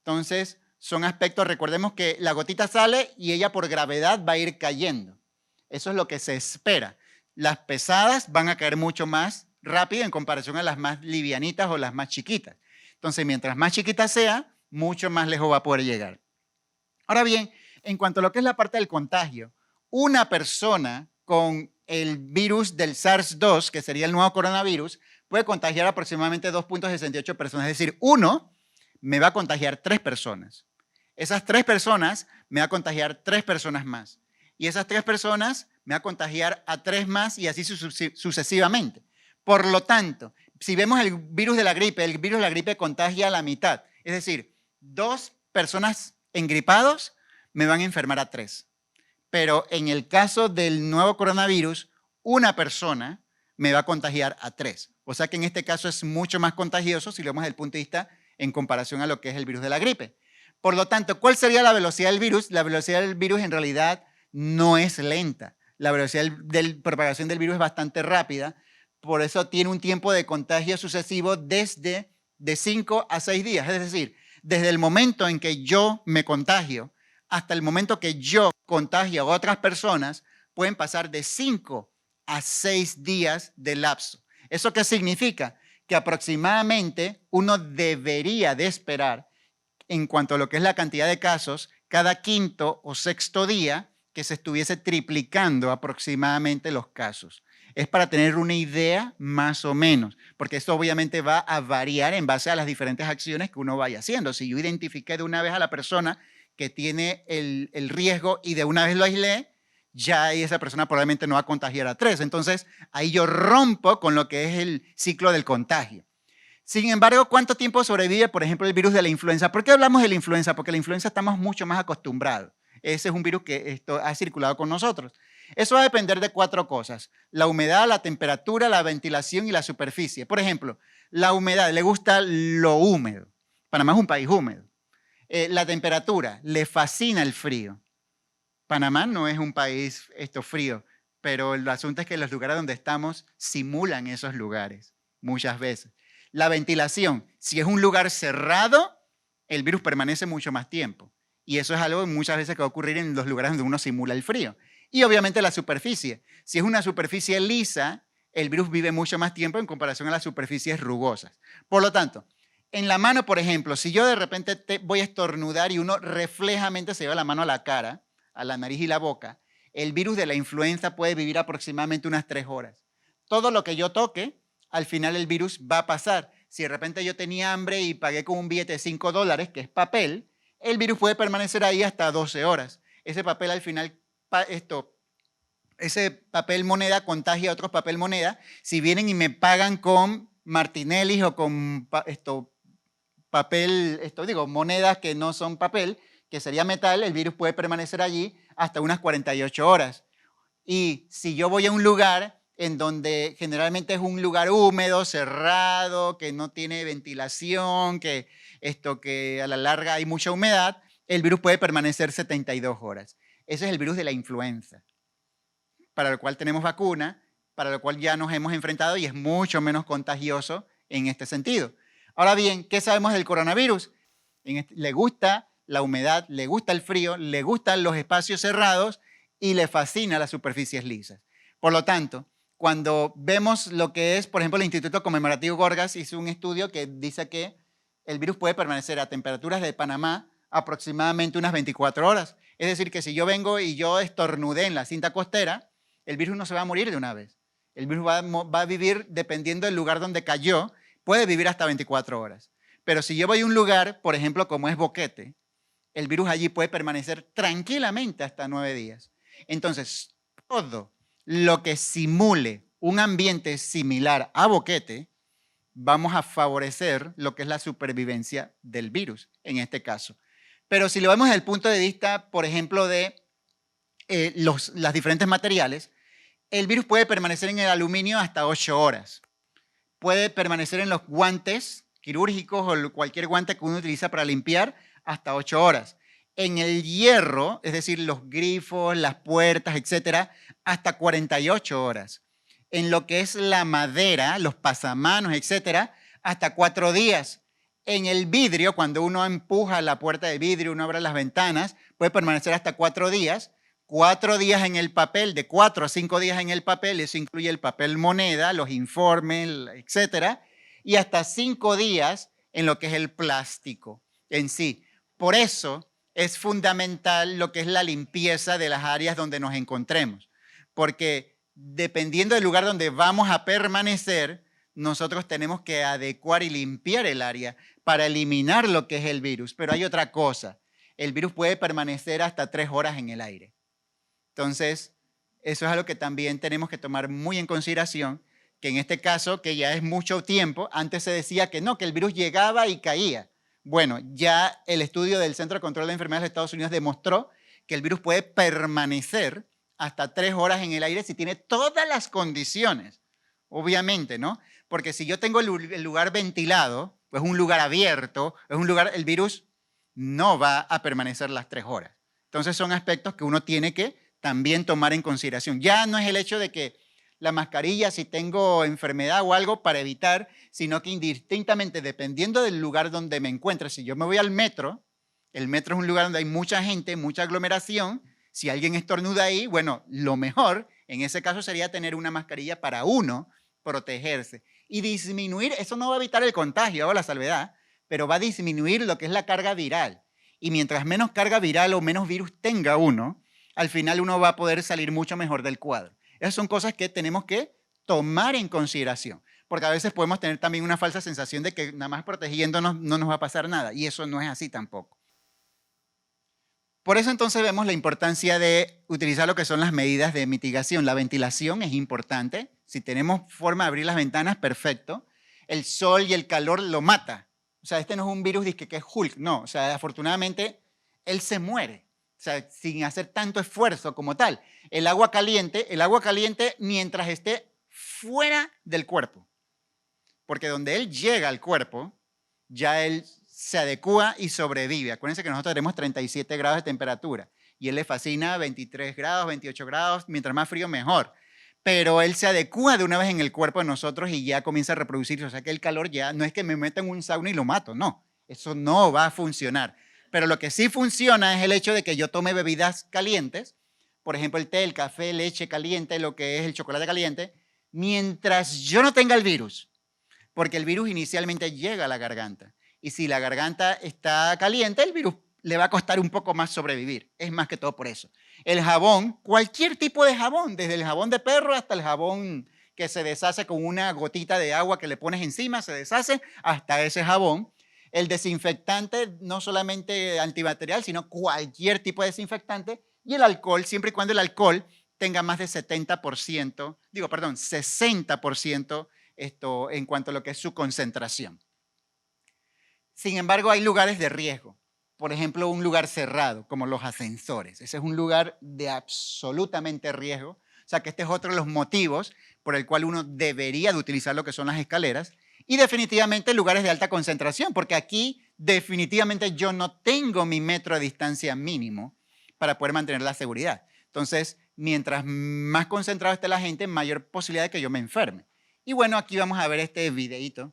Entonces, son aspectos, recordemos que la gotita sale y ella por gravedad va a ir cayendo. Eso es lo que se espera. Las pesadas van a caer mucho más rápido en comparación a las más livianitas o las más chiquitas. Entonces, mientras más chiquita sea, mucho más lejos va a poder llegar. Ahora bien, en cuanto a lo que es la parte del contagio, una persona con el virus del SARS-2, que sería el nuevo coronavirus, puede contagiar aproximadamente 2.68 personas. Es decir, uno me va a contagiar 3 personas. Esas 3 personas me va a contagiar 3 personas más. Y esas 3 personas me va a contagiar a 3 más y así sucesivamente. Por lo tanto, si vemos el virus de la gripe contagia a la mitad. Es decir, 2 personas engripados me van a enfermar a 3. Pero en el caso del nuevo coronavirus, una persona me va a contagiar a 3. O sea que en este caso es mucho más contagioso si lo vemos desde el punto de vista en comparación a lo que es el virus de la gripe. Por lo tanto, ¿cuál sería la velocidad del virus? La velocidad del virus en realidad no es lenta. La velocidad de propagación del virus es bastante rápida. Por eso tiene un tiempo de contagio sucesivo desde de 5 a 6 días. Es decir, desde el momento en que yo me contagio hasta el momento que yo contagio a otras personas, pueden pasar de 5 a 6 días de lapso. ¿Eso qué significa? Que aproximadamente uno debería de esperar, en cuanto a lo que es la cantidad de casos, cada quinto o sexto día que se estuviese triplicando aproximadamente los casos. Es para tener una idea más o menos, porque esto obviamente va a variar en base a las diferentes acciones que uno vaya haciendo. Si yo identifiqué de una vez a la persona que tiene el riesgo y de una vez lo aislé, ya esa persona probablemente no va a contagiar a 3. Entonces, ahí yo rompo con lo que es el ciclo del contagio. Sin embargo, ¿cuánto tiempo sobrevive, por ejemplo, el virus de la influenza? ¿Por qué hablamos de la influenza? Porque la influenza estamos mucho más acostumbrados. Ese es un virus que ha circulado con nosotros. Eso va a depender de 4 cosas: la humedad, la temperatura, la ventilación y la superficie. Por ejemplo, la humedad, le gusta lo húmedo. Panamá es un país húmedo. La temperatura, le fascina el frío. Panamá no es un país frío, pero el asunto es que los lugares donde estamos simulan esos lugares muchas veces. La ventilación, si es un lugar cerrado, el virus permanece mucho más tiempo. Y eso es algo muchas veces que va a ocurrir en los lugares donde uno simula el frío. Y obviamente la superficie. Si es una superficie lisa, el virus vive mucho más tiempo en comparación a las superficies rugosas. Por lo tanto, en la mano, por ejemplo, si yo de repente voy a estornudar y uno reflejamente se lleva la mano a la cara, a la nariz y la boca, el virus de la influenza puede vivir aproximadamente unas 3 horas. Todo lo que yo toque, al final el virus va a pasar. Si de repente yo tenía hambre y pagué con un billete de $5, que es papel, el virus puede permanecer ahí hasta 12 horas. Ese papel al final, ese papel moneda contagia a otros papel moneda. Si vienen y me pagan con Martinelli o con monedas que no son papel, que sería metal, el virus puede permanecer allí hasta unas 48 horas. Y si yo voy a un lugar en donde generalmente es un lugar húmedo, cerrado, que no tiene ventilación, que a la larga hay mucha humedad, el virus puede permanecer 72 horas. Ese es el virus de la influenza, para lo cual tenemos vacuna, para lo cual ya nos hemos enfrentado y es mucho menos contagioso en este sentido. Ahora bien, ¿qué sabemos del coronavirus? Le gusta la humedad, le gusta el frío, le gustan los espacios cerrados y le fascina las superficies lisas. Por lo tanto, cuando vemos lo que es, por ejemplo, el Instituto Conmemorativo Gorgas hizo un estudio que dice que el virus puede permanecer a temperaturas de Panamá aproximadamente unas 24 horas. Es decir, que si yo vengo y yo estornudé en la cinta costera, el virus no se va a morir de una vez. El virus va a vivir dependiendo del lugar donde cayó, puede vivir hasta 24 horas. Pero si yo voy a un lugar, por ejemplo, como es Boquete, el virus allí puede permanecer tranquilamente hasta 9 días. Entonces, todo lo que simule un ambiente similar a Boquete, vamos a favorecer lo que es la supervivencia del virus, en este caso. Pero si lo vemos desde el punto de vista, por ejemplo, de los diferentes materiales, el virus puede permanecer en el aluminio hasta 8 horas. Puede permanecer en los guantes quirúrgicos o cualquier guante que uno utiliza para limpiar hasta 8 horas. En el hierro, es decir, los grifos, las puertas, etcétera, hasta 48 horas. En lo que es la madera, los pasamanos, etcétera, hasta 4 días. En el vidrio, cuando uno empuja la puerta de vidrio, uno abre las ventanas, puede permanecer hasta 4 días. 4 días en el papel, de 4 a 5 días en el papel, eso incluye el papel moneda, los informes, etcétera, y hasta 5 días en lo que es el plástico en sí. Por eso es fundamental lo que es la limpieza de las áreas donde nos encontremos, porque dependiendo del lugar donde vamos a permanecer, nosotros tenemos que adecuar y limpiar el área para eliminar lo que es el virus. Pero hay otra cosa, el virus puede permanecer hasta 3 horas en el aire. Entonces, eso es algo que también tenemos que tomar muy en consideración, que en este caso, que ya es mucho tiempo, antes se decía que no, que el virus llegaba y caía. Bueno, ya el estudio del Centro de Control de Enfermedades de Estados Unidos demostró que el virus puede permanecer hasta 3 horas en el aire si tiene todas las condiciones, obviamente, ¿no? Porque si yo tengo el lugar ventilado, pues un lugar abierto, es un lugar, el virus no va a permanecer las 3 horas. Entonces son aspectos que uno tiene que también tomar en consideración. Ya no es el hecho de que la mascarilla, si tengo enfermedad o algo, para evitar, sino que indistintamente, dependiendo del lugar donde me encuentre, si yo me voy al metro, el metro es un lugar donde hay mucha gente, mucha aglomeración, si alguien estornuda ahí, bueno, lo mejor en ese caso sería tener una mascarilla para uno protegerse y disminuir, eso no va a evitar el contagio o la salvedad, pero va a disminuir lo que es la carga viral. Y mientras menos carga viral o menos virus tenga uno, al final uno va a poder salir mucho mejor del cuadro. Esas son cosas que tenemos que tomar en consideración, porque a veces podemos tener también una falsa sensación de que nada más protegiéndonos no nos va a pasar nada, y eso no es así tampoco. Por eso entonces vemos la importancia de utilizar lo que son las medidas de mitigación. La ventilación es importante. Si tenemos forma de abrir las ventanas, perfecto. El sol y el calor lo mata. O sea, este no es un virus que es Hulk, no. O sea, afortunadamente, él se muere. O sea, sin hacer tanto esfuerzo como tal. El agua caliente mientras esté fuera del cuerpo. Porque donde él llega al cuerpo, ya él se adecúa y sobrevive. Acuérdense que nosotros tenemos 37 grados de temperatura y él le fascina 23 grados, 28 grados, mientras más frío mejor. Pero él se adecúa de una vez en el cuerpo de nosotros y ya comienza a reproducirse. O sea que el calor ya no es que me meta en un sauna y lo mato, no. Eso no va a funcionar. Pero lo que sí funciona es el hecho de que yo tome bebidas calientes, por ejemplo el té, el café, leche caliente, lo que es el chocolate caliente, mientras yo no tenga el virus. Porque el virus inicialmente llega a la garganta. Y si la garganta está caliente, el virus le va a costar un poco más sobrevivir. Es más que todo por eso. El jabón, cualquier tipo de jabón, desde el jabón de perro hasta el jabón que se deshace con una gotita de agua que le pones encima, se deshace, hasta ese jabón. El desinfectante, no solamente antibacterial, sino cualquier tipo de desinfectante. Y el alcohol, siempre y cuando el alcohol tenga más de 60% esto en cuanto a lo que es su concentración. Sin embargo, hay lugares de riesgo. Por ejemplo, un lugar cerrado, como los ascensores. Ese es un lugar de absolutamente riesgo. O sea, que este es otro de los motivos por el cual uno debería de utilizar lo que son las escaleras. Y definitivamente lugares de alta concentración, porque aquí definitivamente yo no tengo mi metro de distancia mínimo para poder mantener la seguridad. Entonces, mientras más concentrado esté la gente, mayor posibilidad de que yo me enferme. Y bueno, aquí vamos a ver este videíto.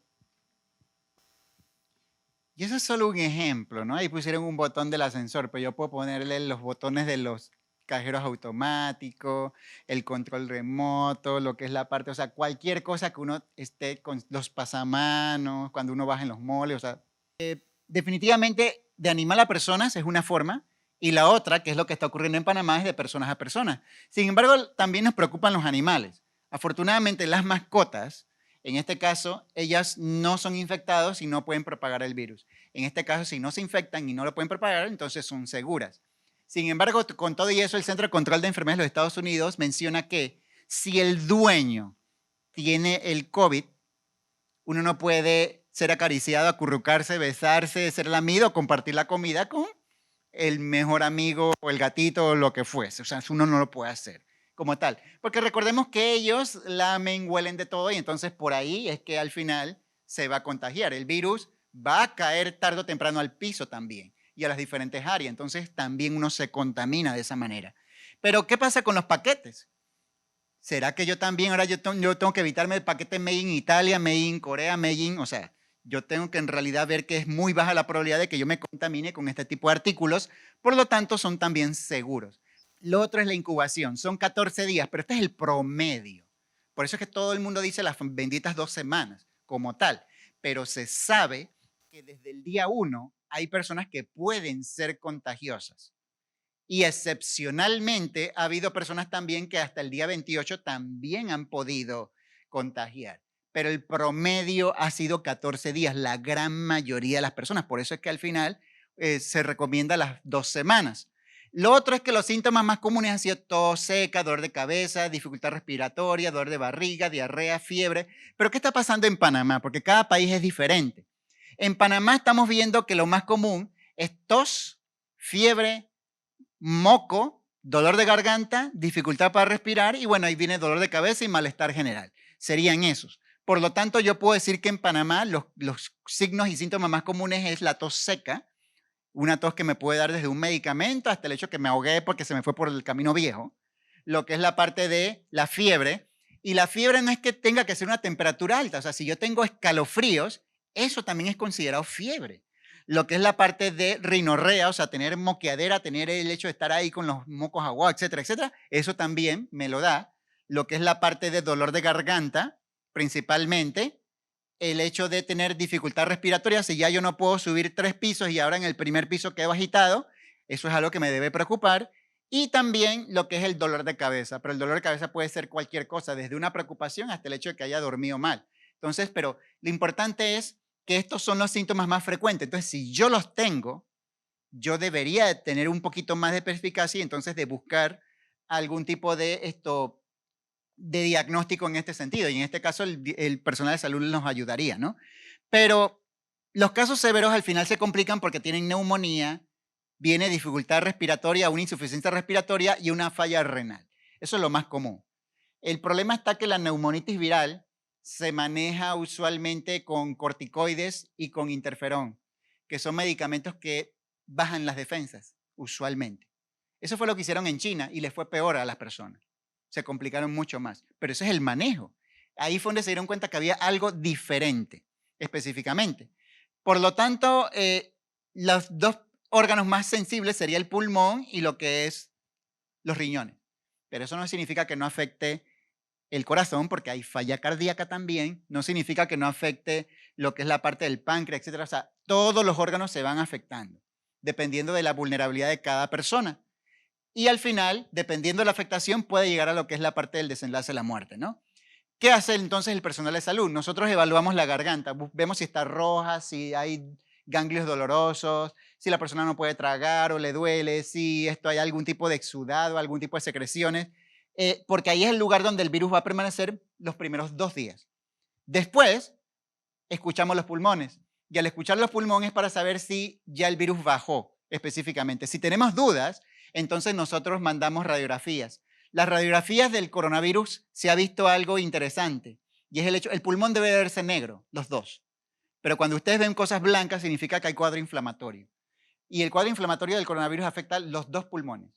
Y eso es solo un ejemplo, ¿no? Ahí pusieron un botón del ascensor, pero yo puedo ponerle los botones de los cajeros automáticos, el control remoto, lo que es la parte, o sea, cualquier cosa que uno esté con los pasamanos, cuando uno baja en los moles, o sea, definitivamente de animal a personas es una forma y la otra, que es lo que está ocurriendo en Panamá, es de personas a personas. Sin embargo, también nos preocupan los animales. Afortunadamente, las mascotas En este caso, ellas no son infectadas y no pueden propagar el virus. En este caso, si no se infectan y no lo pueden propagar, entonces son seguras. Sin embargo, con todo y eso, el Centro de Control de Enfermedades de los Estados Unidos menciona que si el dueño tiene el COVID, uno no puede ser acariciado, acurrucarse, besarse, ser lamido, compartir la comida con el mejor amigo o el gatito o lo que fuese. O sea, uno no lo puede hacer como tal. Porque recordemos que ellos lamen, huelen de todo y entonces por ahí es que al final se va a contagiar. El virus va a caer tarde o temprano al piso también y a las diferentes áreas. Entonces también uno se contamina de esa manera. Pero ¿qué pasa con los paquetes? ¿Será que yo también ahora yo tengo que evitarme el paquete made in Italia, made in Corea, made in, o sea, yo tengo que en realidad ver que es muy baja la probabilidad de que yo me contamine con este tipo de artículos, por lo tanto son también seguros. Lo otro es la incubación, son 14 días, pero este es el promedio. Por eso es que todo el mundo dice las benditas 2 semanas como tal, pero se sabe que desde el día 1 hay personas que pueden ser contagiosas. Y excepcionalmente ha habido personas también que hasta el día 28 también han podido contagiar. Pero el promedio ha sido 14 días, la gran mayoría de las personas. Por eso es que al final se recomienda las 2 semanas. Lo otro es que los síntomas más comunes han sido tos seca, dolor de cabeza, dificultad respiratoria, dolor de barriga, diarrea, fiebre. Pero ¿qué está pasando en Panamá? Porque cada país es diferente. En Panamá estamos viendo que lo más común es tos, fiebre, moco, dolor de garganta, dificultad para respirar y bueno, ahí viene dolor de cabeza y malestar general. Serían esos. Por lo tanto, yo puedo decir que en Panamá los signos y síntomas más comunes es la tos seca, una tos que me puede dar desde un medicamento hasta el hecho que me ahogué porque se me fue por el camino viejo, lo que es la parte de la fiebre. Y la fiebre no es que tenga que ser una temperatura alta, o sea, si yo tengo escalofríos, eso también es considerado fiebre. Lo que es la parte de rinorrea, o sea, tener moqueadera, tener el hecho de estar ahí con los mocos aguados, etcétera, etcétera, eso también me lo da. Lo que es la parte de dolor de garganta, principalmente, el hecho de tener dificultad respiratoria, si ya yo no puedo subir 3 pisos y ahora en el primer piso quedo agitado, eso es algo que me debe preocupar. Y también lo que es el dolor de cabeza, pero el dolor de cabeza puede ser cualquier cosa, desde una preocupación hasta el hecho de que haya dormido mal. Entonces, pero lo importante es que estos son los síntomas más frecuentes. Entonces, si yo los tengo, yo debería de tener un poquito más de perspicacia y entonces de buscar algún tipo de de diagnóstico en este sentido. Y en este caso el personal de salud nos ayudaría, ¿no? Pero los casos severos al final se complican porque tienen neumonía, viene dificultad respiratoria, una insuficiencia respiratoria y una falla renal. Eso es lo más común. El problema está que la neumonitis viral se maneja usualmente con corticoides y con interferón, que son medicamentos que bajan las defensas, usualmente. Eso fue lo que hicieron en China y les fue peor a las personas. Se complicaron mucho más. Pero ese es el manejo. Ahí fue donde se dieron cuenta que había algo diferente, específicamente. Por lo tanto, los 2 órganos más sensibles sería el pulmón y lo que es los riñones. Pero eso no significa que no afecte el corazón, porque hay falla cardíaca también. No significa que no afecte lo que es la parte del páncreas, etcétera. O sea, todos los órganos se van afectando, dependiendo de la vulnerabilidad de cada persona. Y al final, dependiendo de la afectación, puede llegar a lo que es la parte del desenlace de la muerte, ¿no? ¿Qué hace entonces el personal de salud? Nosotros evaluamos la garganta, vemos si está roja, si hay ganglios dolorosos, si la persona no puede tragar o le duele, si esto hay algún tipo de exudado, algún tipo de secreciones, porque ahí es el lugar donde el virus va a permanecer los primeros 2 días. Después, escuchamos los pulmones. Y al escuchar los pulmones para saber si ya el virus bajó específicamente. Si tenemos dudas, entonces nosotros mandamos radiografías. Las radiografías del coronavirus se ha visto algo interesante y es el hecho, el pulmón debe de verse negro, los dos. Pero cuando ustedes ven cosas blancas significa que hay cuadro inflamatorio. Y el cuadro inflamatorio del coronavirus afecta los 2 pulmones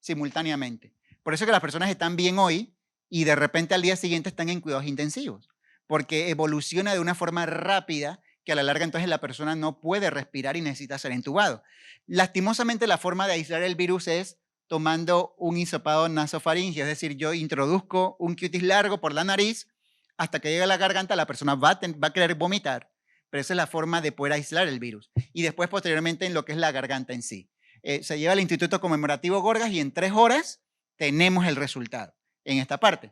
simultáneamente. Por eso que las personas están bien hoy y de repente al día siguiente están en cuidados intensivos, porque evoluciona de una forma rápida que a la larga entonces la persona no puede respirar y necesita ser entubado. Lastimosamente la forma de aislar el virus es tomando un hisopado nasofaringeo, es decir, yo introduzco un cutis largo por la nariz hasta que llegue a la garganta, la persona va a querer vomitar, pero esa es la forma de poder aislar el virus. Y después posteriormente en lo que es la garganta en sí. Se lleva al Instituto Conmemorativo Gorgas y en 3 horas tenemos el resultado en esta parte.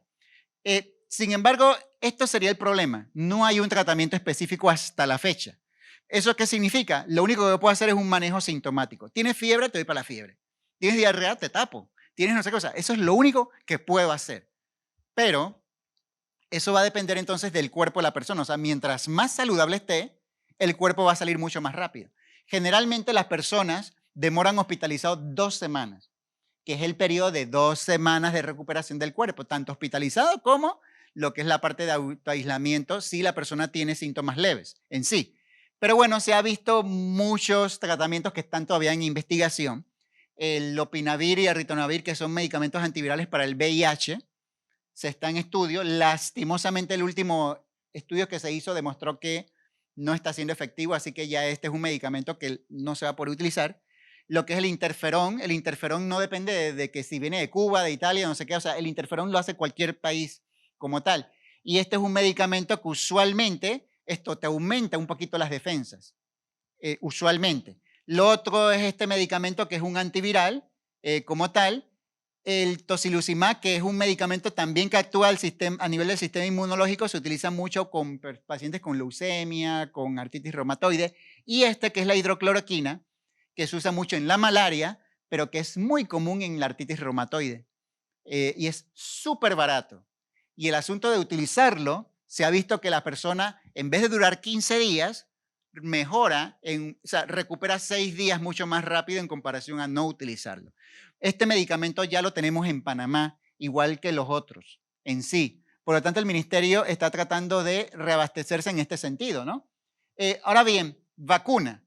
Sin embargo, esto sería el problema. No hay un tratamiento específico hasta la fecha. ¿Eso qué significa? Lo único que puedo hacer es un manejo sintomático. ¿Tienes fiebre? Te doy para la fiebre. ¿Tienes diarrea? Te tapo. ¿Tienes no sé qué cosa? Eso es lo único que puedo hacer. Pero eso va a depender entonces del cuerpo de la persona. O sea, mientras más saludable esté, el cuerpo va a salir mucho más rápido. Generalmente las personas demoran hospitalizados 2 semanas, que es el periodo de 2 semanas de recuperación del cuerpo, tanto hospitalizado como lo que es la parte de autoaislamiento si la persona tiene síntomas leves en sí. Pero bueno, se ha visto muchos tratamientos que están todavía en investigación. El lopinavir y el ritonavir, que son medicamentos antivirales para el VIH, se está en estudio. Lastimosamente, el último estudio que se hizo demostró que no está siendo efectivo, así que ya este es un medicamento que no se va a poder utilizar. Lo que es el interferón no depende de que si viene de Cuba, de Italia, no sé qué, o sea, el interferón lo hace cualquier país como tal. Y este es un medicamento que usualmente esto te aumenta un poquito las defensas, usualmente. Lo otro es este medicamento que es un antiviral como tal, el tocilizumab, que es un medicamento también que actúa a nivel del sistema inmunológico, se utiliza mucho con pacientes con leucemia, con artritis reumatoide, y este que es la hidrocloroquina, que se usa mucho en la malaria, pero que es muy común en la artritis reumatoide, y es súper barato. Y el asunto de utilizarlo, se ha visto que la persona, en vez de durar 15 días, mejora, o sea, recupera 6 días mucho más rápido en comparación a no utilizarlo. Este medicamento ya lo tenemos en Panamá, igual que los otros en sí. Por lo tanto, el ministerio está tratando de reabastecerse en este sentido, ¿no? Ahora bien, vacuna.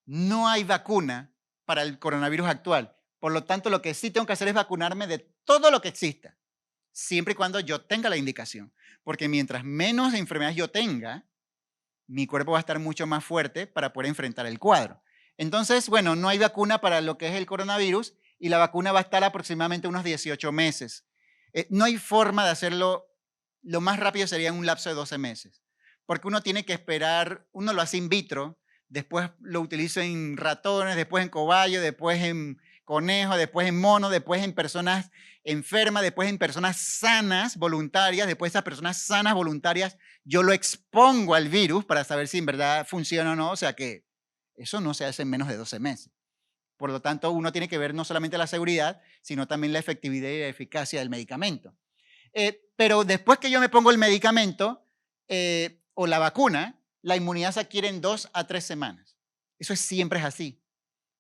No hay vacuna para el coronavirus actual. Por lo tanto, lo que sí tengo que hacer es vacunarme de todo lo que exista, siempre y cuando yo tenga la indicación. Porque mientras menos enfermedades yo tenga, mi cuerpo va a estar mucho más fuerte para poder enfrentar el cuadro. Entonces, bueno, no hay vacuna para lo que es el coronavirus y la vacuna va a estar aproximadamente unos 18 meses. No hay forma de hacerlo, lo más rápido sería en un lapso de 12 meses, porque uno tiene que esperar, uno lo hace in vitro, después lo utiliza en ratones, después en cobayos, después en conejos, después en monos, después en personas enfermas, después en personas sanas, voluntarias, después esas personas sanas, voluntarias, yo lo expongo al virus para saber si en verdad funciona o no, o sea que eso no se hace en menos de 12 meses. Por lo tanto, uno tiene que ver no solamente la seguridad, sino también la efectividad y la eficacia del medicamento. Pero después que yo me pongo el medicamento o la vacuna, la inmunidad se adquiere en 2 a 3 semanas. Eso siempre es así.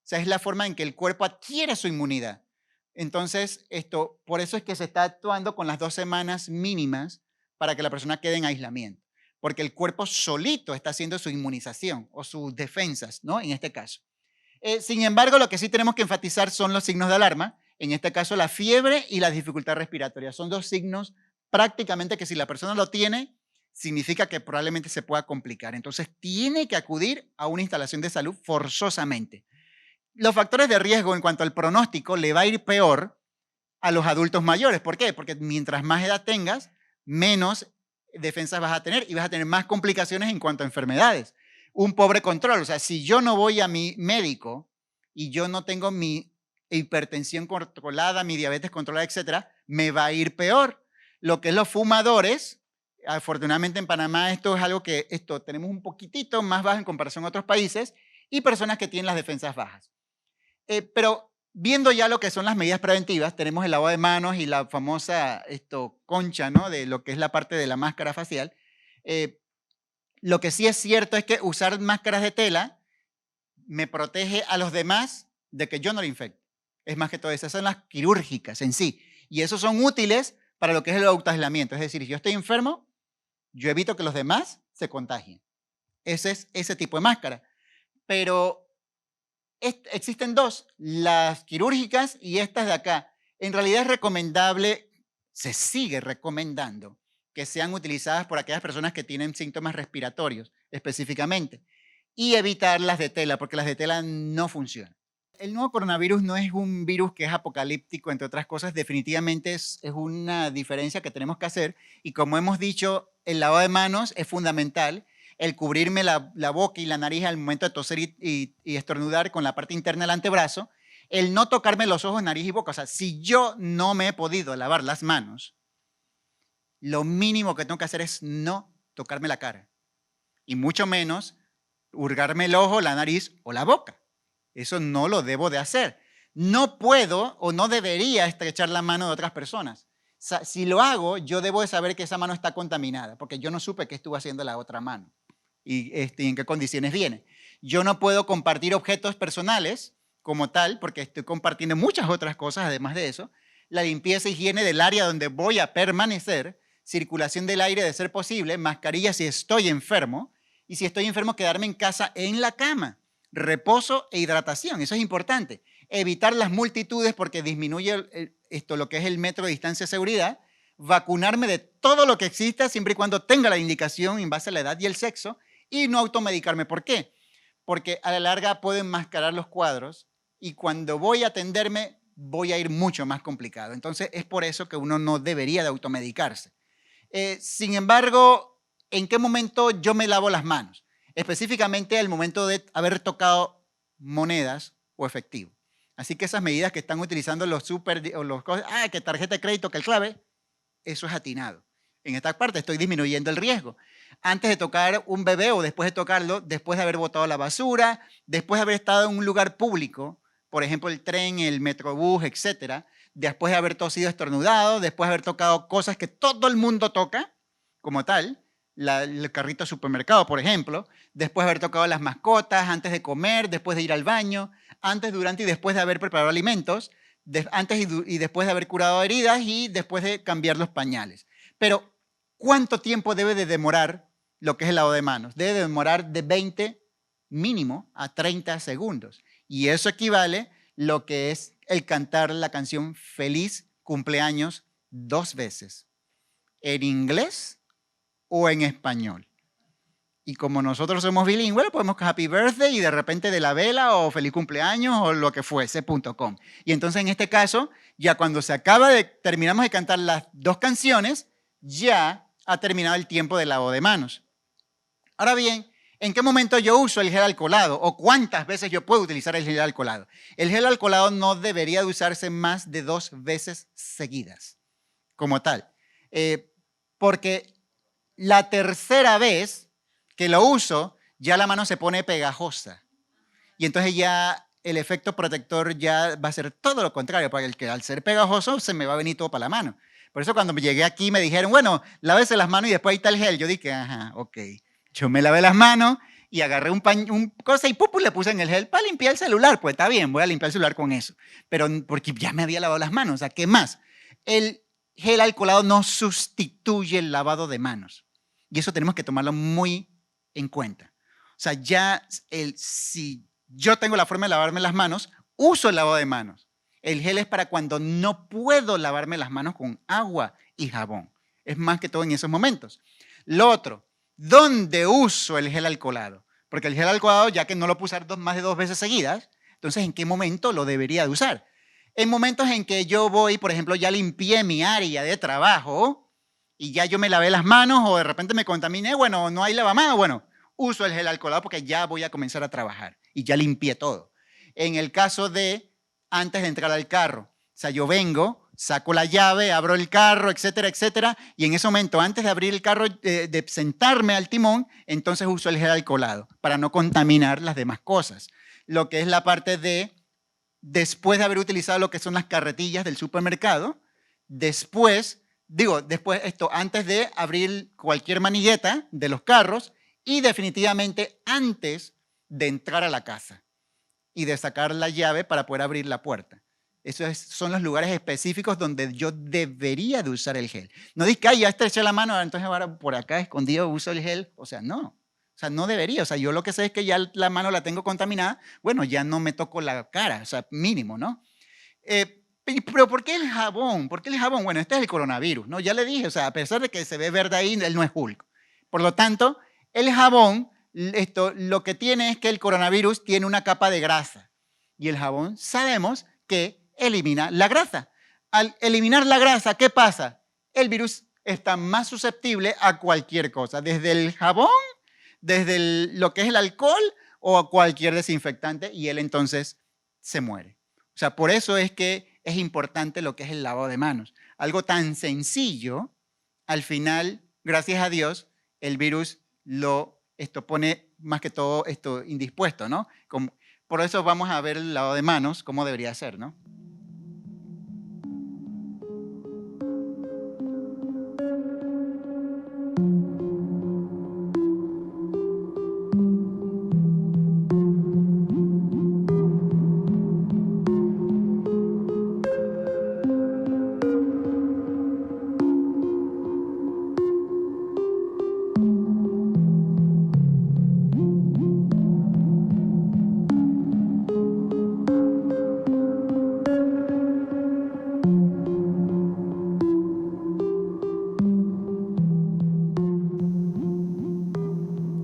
O sea, es la forma en que el cuerpo adquiere su inmunidad. Entonces, por eso es que se está actuando con las 2 semanas mínimas para que la persona quede en aislamiento. Porque el cuerpo solito está haciendo su inmunización o sus defensas, ¿no? En este caso. Sin embargo, lo que sí tenemos que enfatizar son los signos de alarma. En este caso, la fiebre y la dificultad respiratoria. Son 2 signos prácticamente que si la persona lo tiene, significa que probablemente se pueda complicar. Entonces, tiene que acudir a una instalación de salud forzosamente. Los factores de riesgo en cuanto al pronóstico le va a ir peor a los adultos mayores. ¿Por qué? Porque mientras más edad tengas, menos defensas vas a tener y vas a tener más complicaciones en cuanto a enfermedades. Un pobre control. O sea, si yo no voy a mi médico y yo no tengo mi hipertensión controlada, mi diabetes controlada, etcétera, me va a ir peor. Lo que es los fumadores, afortunadamente en Panamá esto es algo que tenemos un poquitito más bajo en comparación a otros países, y personas que tienen las defensas bajas. Pero viendo ya lo que son las medidas preventivas, tenemos el lavado de manos y la famosa concha, ¿no? De lo que es la parte de la máscara facial. Lo que sí es cierto es que usar máscaras de tela me protege a los demás de que yo no lo infecte. Es más que todo, esas son las quirúrgicas en sí. Y esos son útiles para lo que es el autoaislamiento. Es decir, si yo estoy enfermo, yo evito que los demás se contagien. Ese es ese tipo de máscara. Pero existen 2, las quirúrgicas y estas de acá. En realidad es recomendable, se sigue recomendando que sean utilizadas por aquellas personas que tienen síntomas respiratorios específicamente y evitar las de tela, porque las de tela no funcionan. El nuevo coronavirus no es un virus que es apocalíptico, entre otras cosas, definitivamente es una diferencia que tenemos que hacer y como hemos dicho, el lavado de manos es fundamental, el cubrirme la boca y la nariz al momento de toser y estornudar con la parte interna del antebrazo, el no tocarme los ojos, nariz y boca. O sea, si yo no me he podido lavar las manos, lo mínimo que tengo que hacer es no tocarme la cara. Y mucho menos hurgarme el ojo, la nariz o la boca. Eso no lo debo de hacer. No puedo o no debería estrechar la mano de otras personas. Si lo hago, yo debo de saber que esa mano está contaminada, porque yo no supe qué estuvo haciendo la otra mano y en qué condiciones viene. Yo no puedo compartir objetos personales como tal, porque estoy compartiendo muchas otras cosas además de eso. La limpieza e higiene del área donde voy a permanecer, circulación del aire de ser posible, mascarilla si estoy enfermo, y si estoy enfermo, quedarme en casa en la cama. Reposo e hidratación, eso es importante. Evitar las multitudes porque disminuye lo que es el metro de distancia de seguridad. Vacunarme de todo lo que exista siempre y cuando tenga la indicación en base a la edad y el sexo. Y no automedicarme. ¿Por qué? Porque a la larga puedo enmascarar los cuadros y cuando voy a atenderme voy a ir mucho más complicado. Entonces es por eso que uno no debería de automedicarse. Sin embargo, ¿en qué momento yo me lavo las manos? Específicamente al momento de haber tocado monedas o efectivo. Así que esas medidas que están utilizando los que tarjeta de crédito, que el clave, eso es atinado. En esta parte estoy disminuyendo el riesgo. Antes de tocar un bebé o después de tocarlo, después de haber botado la basura, después de haber estado en un lugar público, por ejemplo el tren, el metrobús, etcétera, después de haber tosido, estornudado, después de haber tocado cosas que todo el mundo toca, como tal, el carrito de supermercado, por ejemplo, después de haber tocado las mascotas, antes de comer, después de ir al baño, antes, durante y después de haber preparado alimentos, antes y después de haber curado heridas y después de cambiar los pañales. Pero, ¿cuánto tiempo debe de demorar lo que es el lavado de manos? Debe de demorar de 20 mínimo a 30 segundos. Y eso equivale lo que es el cantar la canción Feliz Cumpleaños 2 veces, en inglés o en español. Y como nosotros somos bilingües, podemos Happy Birthday y de repente de la vela o Feliz Cumpleaños o lo que fuese.com. Y entonces en este caso, ya cuando terminamos de cantar las 2 canciones, ya ha terminado el tiempo del lavado de manos. Ahora bien, ¿en qué momento yo uso el gel alcoholado o cuántas veces yo puedo utilizar el gel alcoholado? El gel alcoholado no debería de usarse más de 2 veces seguidas, como tal. Porque la tercera vez que lo uso, ya la mano se pone pegajosa. Y entonces ya el efecto protector ya va a ser todo lo contrario, porque al ser pegajoso se me va a venir todo para la mano. Por eso cuando llegué aquí me dijeron, bueno, lávese las manos y después ahí está el gel. Yo dije, ajá, ok. Yo me lavé las manos y agarré un cosa y ¡pum! Le puse en el gel para limpiar el celular. Pues está bien, voy a limpiar el celular con eso. Pero porque ya me había lavado las manos. O sea, ¿qué más? El gel alcoholado no sustituye el lavado de manos. Y eso tenemos que tomarlo muy en cuenta. O sea, si yo tengo la forma de lavarme las manos, uso el lavado de manos. El gel es para cuando no puedo lavarme las manos con agua y jabón. Es más que todo en esos momentos. Lo otro, ¿dónde uso el gel alcoholado? Porque el gel alcoholado, ya que no lo puedo usar más de 2 veces seguidas, entonces, ¿en qué momento lo debería de usar? En momentos en que yo voy, por ejemplo, ya limpié mi área de trabajo y ya yo me lavé las manos o de repente me contaminé, bueno, no hay lavamanos, bueno, uso el gel alcoholado porque ya voy a comenzar a trabajar y ya limpié todo. En el caso de antes de entrar al carro, o sea, yo vengo, saco la llave, abro el carro, etcétera, etcétera, y en ese momento, antes de abrir el carro, de sentarme al timón, entonces uso el gel alcoholado para no contaminar las demás cosas. Lo que es la parte de, después de haber utilizado lo que son las carretillas del supermercado, antes de abrir cualquier manigueta de los carros y definitivamente antes de entrar a la casa y de sacar la llave para poder abrir la puerta. Son los lugares específicos donde yo debería de usar el gel. No digas que ya estreché la mano, entonces ahora por acá escondido uso el gel. O sea, no. O sea, no debería. O sea, yo lo que sé es que ya la mano la tengo contaminada. Bueno, ya no me toco la cara. O sea, mínimo, ¿no? Pero ¿por qué el jabón? ¿Por qué el jabón? Bueno, este es el coronavirus, ¿no? Ya le dije, o sea, a pesar de que se ve verde ahí, él no es Hulk. Por lo tanto, el jabón, lo que tiene es que el coronavirus tiene una capa de grasa. Y el jabón sabemos que elimina la grasa. Al eliminar la grasa, ¿qué pasa? El virus está más susceptible a cualquier cosa, desde el jabón, desde lo que es el alcohol o a cualquier desinfectante, y él entonces se muere. O sea, por eso es que es importante lo que es el lavado de manos. Algo tan sencillo al final, gracias a Dios, el virus esto pone más que todo esto indispuesto, ¿no? Por eso vamos a ver el lavado de manos, cómo debería ser, ¿no?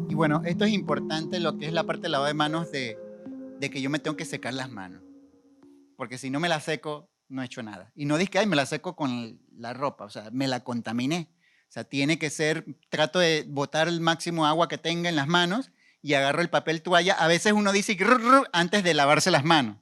Y bueno, esto es importante, lo que es la parte del lavado de manos de que yo me tengo que secar las manos. Porque si no me la seco, no he hecho nada. Y no dice que, ay, me la seco con la ropa, o sea, me la contaminé. O sea, tiene que ser, trato de botar el máximo agua que tenga en las manos y agarro el papel toalla. A veces uno dice antes de lavarse las manos,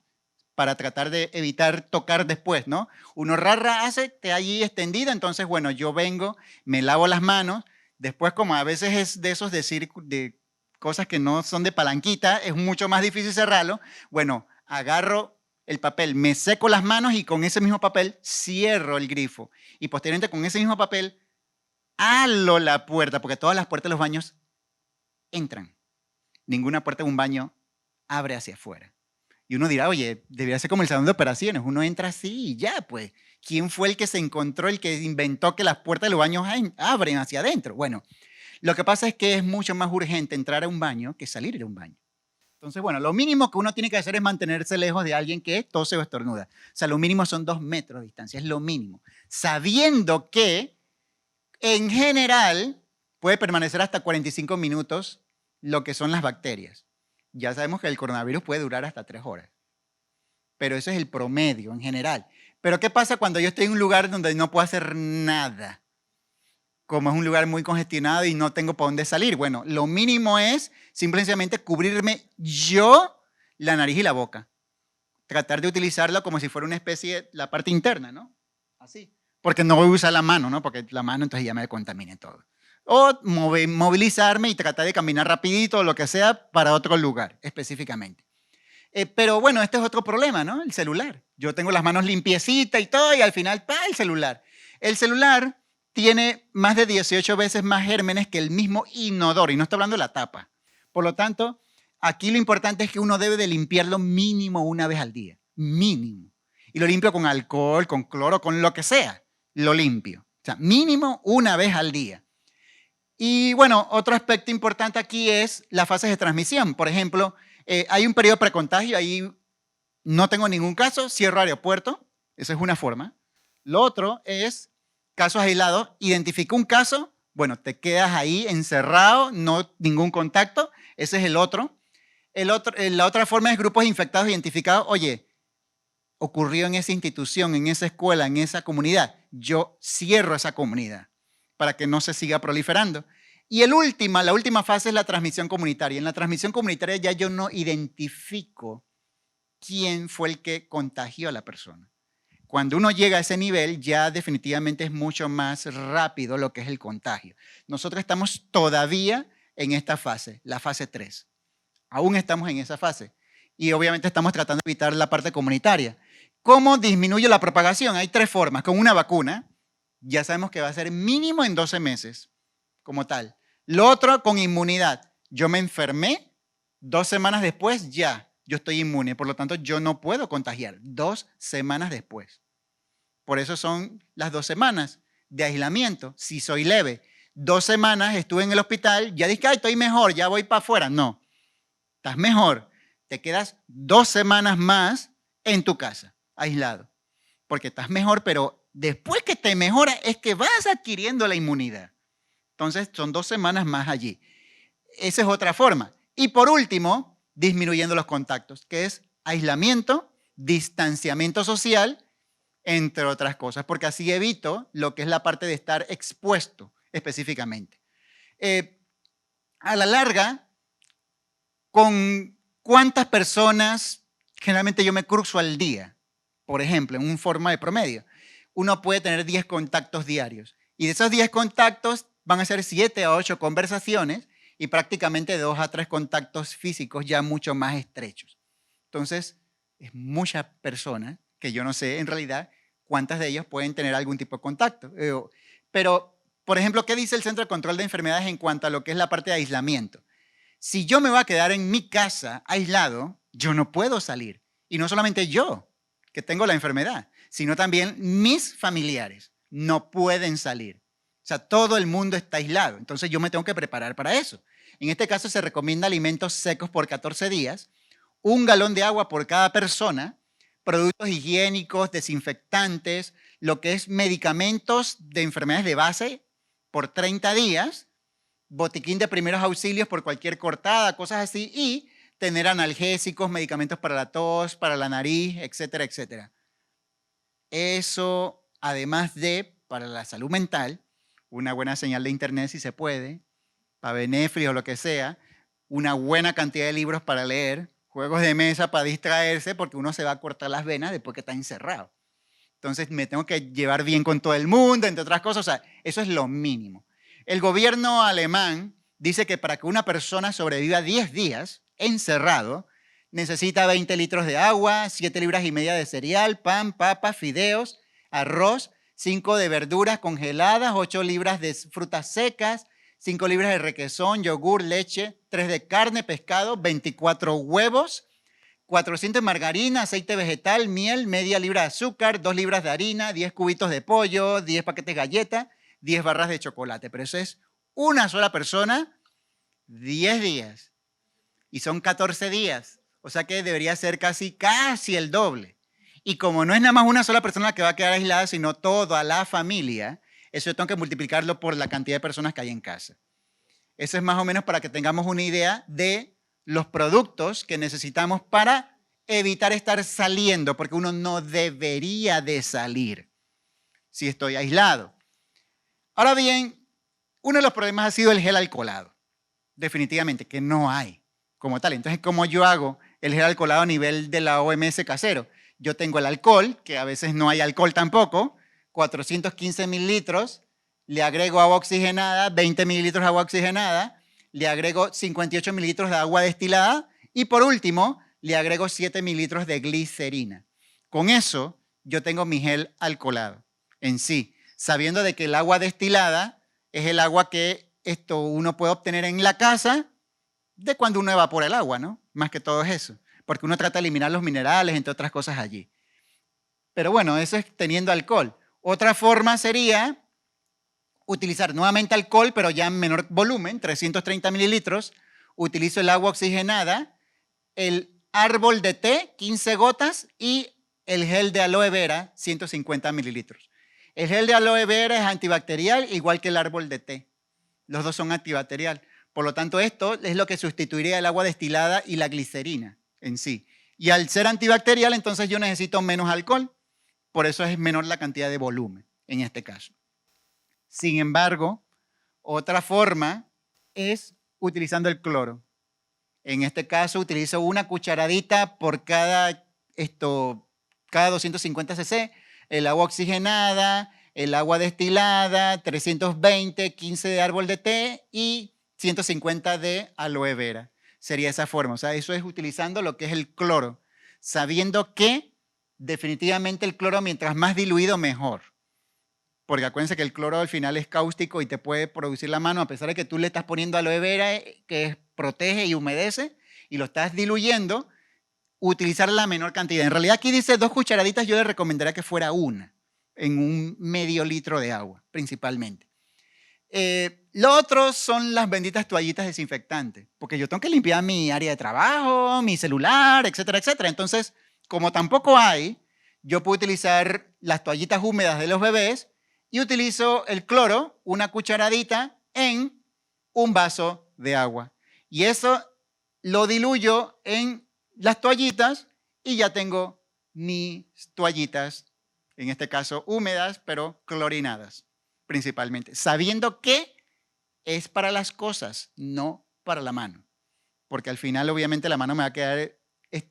para tratar de evitar tocar después, ¿no? Uno rara hace, te allí extendida, entonces, bueno, yo vengo, me lavo las manos, después como a veces es de esos de cosas que no son de palanquita, es mucho más difícil cerrarlo, bueno, agarro el papel, me seco las manos y con ese mismo papel cierro el grifo. Y posteriormente con ese mismo papel halo la puerta, porque todas las puertas de los baños entran. Ninguna puerta de un baño abre hacia afuera. Y uno dirá, oye, debería ser como el salón de operaciones. Uno entra así y ya, pues. ¿Quién fue el que se encontró, el que inventó que las puertas de los baños abren hacia adentro? Bueno, lo que pasa es que es mucho más urgente entrar a un baño que salir de un baño. Entonces, bueno, lo mínimo que uno tiene que hacer es mantenerse lejos de alguien que tose o estornuda. O sea, lo mínimo son 2 metros de distancia, es lo mínimo. Sabiendo que, en general, puede permanecer hasta 45 minutos lo que son las bacterias. Ya sabemos que el coronavirus puede durar hasta 3 horas. Pero ese es el promedio en general. Pero ¿qué pasa cuando yo estoy en un lugar donde no puedo hacer nada? Como es un lugar muy congestionado y no tengo para dónde salir. Bueno, lo mínimo es simplemente cubrirme yo la nariz y la boca. Tratar de utilizarlo como si fuera una especie de la parte interna, ¿no? Así. Porque no voy a usar la mano, ¿no? Porque la mano entonces ya me contamine todo. O movilizarme y tratar de caminar rapidito o lo que sea para otro lugar específicamente. Pero bueno, este es otro problema, ¿no? El celular. Yo tengo las manos limpiecitas y todo y al final, ¡pah!, el celular. El celular tiene más de 18 veces más gérmenes que el mismo inodoro, y no estoy hablando de la tapa. Por lo tanto, aquí lo importante es que uno debe de limpiarlo mínimo una vez al día, mínimo. Y lo limpio con alcohol, con cloro, con lo que sea, lo limpio. O sea, mínimo una vez al día. Y bueno, otro aspecto importante aquí es las fases de transmisión. Por ejemplo, hay un periodo precontagio, ahí no tengo ningún caso, cierro aeropuerto, esa es una forma. Lo otro es casos aislados, identifico un caso, bueno, te quedas ahí encerrado, no ningún contacto, ese es el otro. La otra forma es grupos infectados identificados, oye, ocurrió en esa institución, en esa escuela, en esa comunidad, yo cierro esa comunidad para que no se siga proliferando. Y la última fase es la transmisión comunitaria. En la transmisión comunitaria ya yo no identifico quién fue el que contagió a la persona. Cuando uno llega a ese nivel, ya definitivamente es mucho más rápido lo que es el contagio. Nosotros estamos todavía en esta fase, la fase 3. Aún estamos en esa fase. Y obviamente estamos tratando de evitar la parte comunitaria. ¿Cómo disminuye la propagación? Hay 3 formas. Con una vacuna, ya sabemos que va a ser mínimo en 12 meses, como tal. Lo otro, con inmunidad. Yo me enfermé, 2 semanas después ya, yo estoy inmune. Por lo tanto, yo no puedo contagiar 2 semanas después. Por eso son las 2 semanas de aislamiento. Si soy leve, 2 semanas estuve en el hospital, ya dije, ay, estoy mejor, ya voy para afuera. No, estás mejor. Te quedas 2 semanas más en tu casa, aislado. Porque estás mejor, pero después que te mejora es que vas adquiriendo la inmunidad. Entonces son 2 semanas más allí. Esa es otra forma. Y por último, disminuyendo los contactos, que es aislamiento, distanciamiento social, entre otras cosas, porque así evito lo que es la parte de estar expuesto específicamente. A la larga, ¿con cuántas personas generalmente yo me cruzo al día? Por ejemplo, en un forma de promedio. Uno puede tener 10 contactos diarios. Y de esos 10 contactos van a ser 7 a 8 conversaciones y prácticamente 2 a 3 contactos físicos ya mucho más estrechos. Entonces, es muchas personas que yo no sé en realidad cuántas de ellas pueden tener algún tipo de contacto. Pero, por ejemplo, ¿qué dice el Centro de Control de Enfermedades en cuanto a lo que es la parte de aislamiento? Si yo me voy a quedar en mi casa aislado, yo no puedo salir. Y no solamente yo, que tengo la enfermedad, sino también mis familiares no pueden salir. O sea, todo el mundo está aislado. Entonces yo me tengo que preparar para eso. En este caso se recomienda alimentos secos por 14 días, 1 galón de agua por cada persona, productos higiénicos, desinfectantes, lo que es medicamentos de enfermedades de base por 30 días, botiquín de primeros auxilios por cualquier cortada, cosas así, y tener analgésicos, medicamentos para la tos, para la nariz, etcétera, etcétera. Eso, además de, para la salud mental, una buena señal de internet si se puede, para Netflix o lo que sea, una buena cantidad de libros para leer, juegos de mesa para distraerse, porque uno se va a cortar las venas después que está encerrado. Entonces me tengo que llevar bien con todo el mundo, entre otras cosas. O sea, eso es lo mínimo. El gobierno alemán dice que para que una persona sobreviva 10 días encerrado, necesita 20 litros de agua, 7 libras y media de cereal, pan, papas, fideos, arroz, 5 de verduras congeladas, 8 libras de frutas secas, 5 libras de requesón, yogur, leche, 3 de carne, pescado, 24 huevos, 400 de margarina, aceite vegetal, miel, media libra de azúcar, 2 libras de harina, 10 cubitos de pollo, 10 paquetes de galletas, 10 barras de chocolate. Pero eso es una sola persona, 10 días. Y son 14 días. O sea que debería ser casi el doble. Y como no es nada más una sola persona la que va a quedar aislada, sino toda la familia, eso yo tengo que multiplicarlo por la cantidad de personas que hay en casa. Eso es más o menos para que tengamos una idea de los productos que necesitamos para evitar estar saliendo, porque uno no debería de salir si estoy aislado. Ahora bien, uno de los problemas ha sido el gel alcoholado. Definitivamente, que no hay como tal. Entonces, ¿cómo yo hago el gel alcoholado a nivel de la OMS casero? Yo tengo el alcohol, que a veces no hay alcohol tampoco, 415 mililitros, le agrego agua oxigenada, 20 mililitros de agua oxigenada, le agrego 58 mililitros de agua destilada y por último, le agrego 7 mililitros de glicerina. Con eso, yo tengo mi gel alcoholado en sí, sabiendo de que el agua destilada es el agua que uno puede obtener en la casa de cuando uno evapora el agua, ¿no? Más que todo es eso, porque uno trata de eliminar los minerales, entre otras cosas allí. Pero bueno, eso es teniendo alcohol. Otra forma sería utilizar nuevamente alcohol, pero ya en menor volumen, 330 mililitros. Utilizo el agua oxigenada, el árbol de té, 15 gotas, y el gel de aloe vera, 150 mililitros. El gel de aloe vera es antibacterial, igual que el árbol de té. Los dos son antibacterial. Por lo tanto, esto es lo que sustituiría el agua destilada y la glicerina en sí. Y al ser antibacterial, entonces yo necesito menos alcohol. Por eso es menor la cantidad de volumen en este caso. Sin embargo, otra forma es utilizando el cloro. En este caso utilizo una cucharadita por cada 250 cc, el agua oxigenada, el agua destilada, 320, 15 de árbol de té y 150 de aloe vera. Sería esa forma. O sea, eso es utilizando lo que es el cloro, sabiendo que definitivamente el cloro mientras más diluido mejor. Porque acuérdense que el cloro al final es cáustico y te puede producir la mano, a pesar de que tú le estás poniendo aloe vera, que protege y humedece, y lo estás diluyendo, utilizar la menor cantidad. En realidad aquí dice 2 cucharaditas, yo le recomendaría que fuera una, en un medio litro de agua, principalmente. Lo otro son las benditas toallitas desinfectantes, porque yo tengo que limpiar mi área de trabajo, mi celular, etcétera, etcétera. Entonces, como tampoco hay, yo puedo utilizar las toallitas húmedas de los bebés y utilizo el cloro, una cucharadita, en un vaso de agua. Y eso lo diluyo en las toallitas y ya tengo mis toallitas, en este caso húmedas, pero clorinadas principalmente, sabiendo que es para las cosas, no para la mano. Porque al final, obviamente, la mano me va a quedar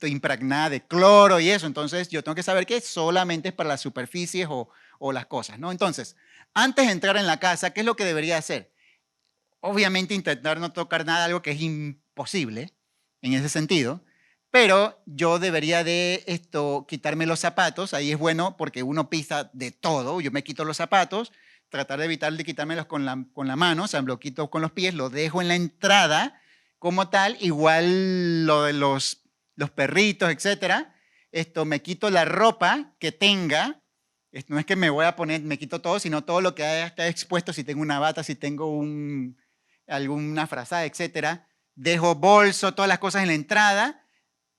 impregnada de cloro y eso. Entonces, yo tengo que saber que solamente es para las superficies o las cosas, ¿no? Entonces, Antes de entrar en la casa, ¿qué es lo que debería hacer? Obviamente intentar no tocar nada, algo que es imposible en ese sentido, pero yo debería de quitarme los zapatos. Ahí es bueno porque uno pisa de todo. Yo me quito los zapatos, tratar de evitar de quitármelos con la mano, o sea, lo quito con los pies, lo dejo en la entrada como tal, igual lo de los perritos, etcétera. Me quito la ropa que tenga. No es que me voy a poner, me quito todo, sino todo lo que está expuesto, si tengo una bata, si tengo alguna frazada, etcétera. Dejo bolso, todas las cosas en la entrada.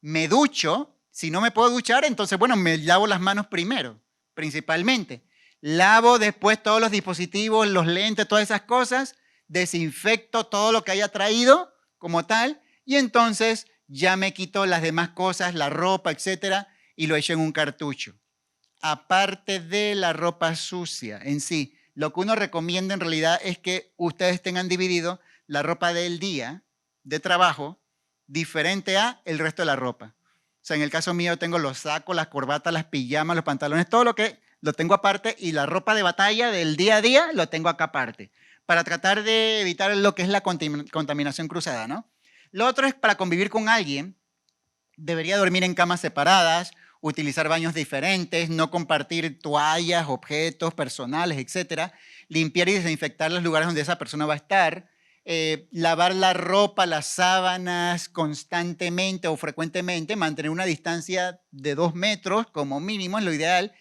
Me ducho. Si no me puedo duchar, entonces, bueno, me lavo las manos primero, principalmente. Lavo después todos los dispositivos, los lentes, todas esas cosas. Desinfecto todo lo que haya traído como tal. Y entonces ya me quito las demás cosas, la ropa, etcétera, y lo echo en un cartucho. Aparte de la ropa sucia en sí, lo que uno recomienda en realidad es que ustedes tengan dividido la ropa del día de trabajo diferente a el resto de la ropa. O sea, en el caso mío tengo los sacos, las corbatas, las pijamas, los pantalones, todo lo que lo tengo aparte, y la ropa de batalla del día a día lo tengo acá aparte, para tratar de evitar lo que es la contaminación cruzada, ¿no? Lo otro es para convivir con alguien, debería dormir en camas separadas, utilizar baños diferentes, no compartir toallas, objetos personales, etcétera, limpiar y desinfectar los lugares donde esa persona va a estar, lavar la ropa, las sábanas constantemente o frecuentemente, mantener una distancia de 2 metros como mínimo es lo ideal,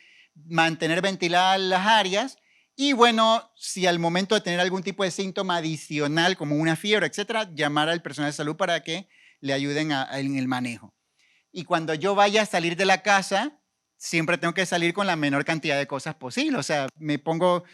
mantener ventiladas las áreas y bueno, si al momento de tener algún tipo de síntoma adicional como una fiebre, etcétera, llamar al personal de salud para que le ayuden en el manejo. Y cuando yo vaya a salir de la casa, siempre tengo que salir con la menor cantidad de cosas posible. O sea, me pongo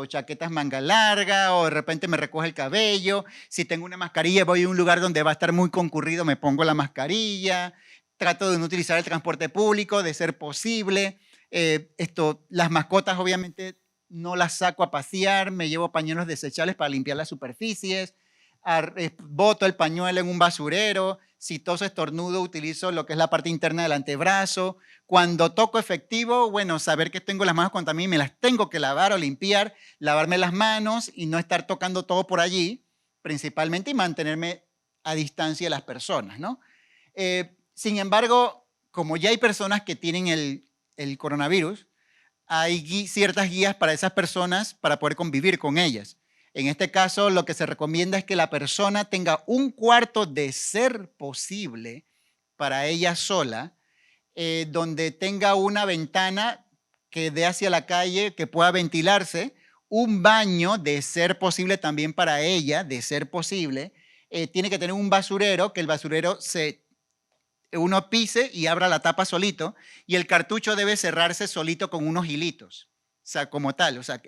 chaquetas manga larga o de repente me recoge el cabello. Si tengo una mascarilla, voy a un lugar donde va a estar muy concurrido, me pongo la mascarilla. Trato de no utilizar el transporte público, de ser posible. Las mascotas, obviamente, no las saco a pasear. Me llevo pañuelos desechables para limpiar las superficies. Boto el pañuelo en un basurero. Si toso estornudo, utilizo lo que es la parte interna del antebrazo. Cuando toco efectivo, bueno, saber que tengo las manos contaminadas y me las tengo que lavar o limpiar, lavarme las manos y no estar tocando todo por allí, principalmente, y mantenerme a distancia de las personas, ¿no? Sin embargo, como ya hay personas que tienen el coronavirus, hay ciertas guías para esas personas para poder convivir con ellas. En este caso, lo que se recomienda es que la persona tenga un cuarto de ser posible para ella sola, donde tenga una ventana que dé hacia la calle, que pueda ventilarse, un baño de ser posible también para ella, de ser posible. Tiene que tener un basurero, que el basurero uno pise y abra la tapa solito, y el cartucho debe cerrarse solito con unos hilitos, o sea, como tal, o sea,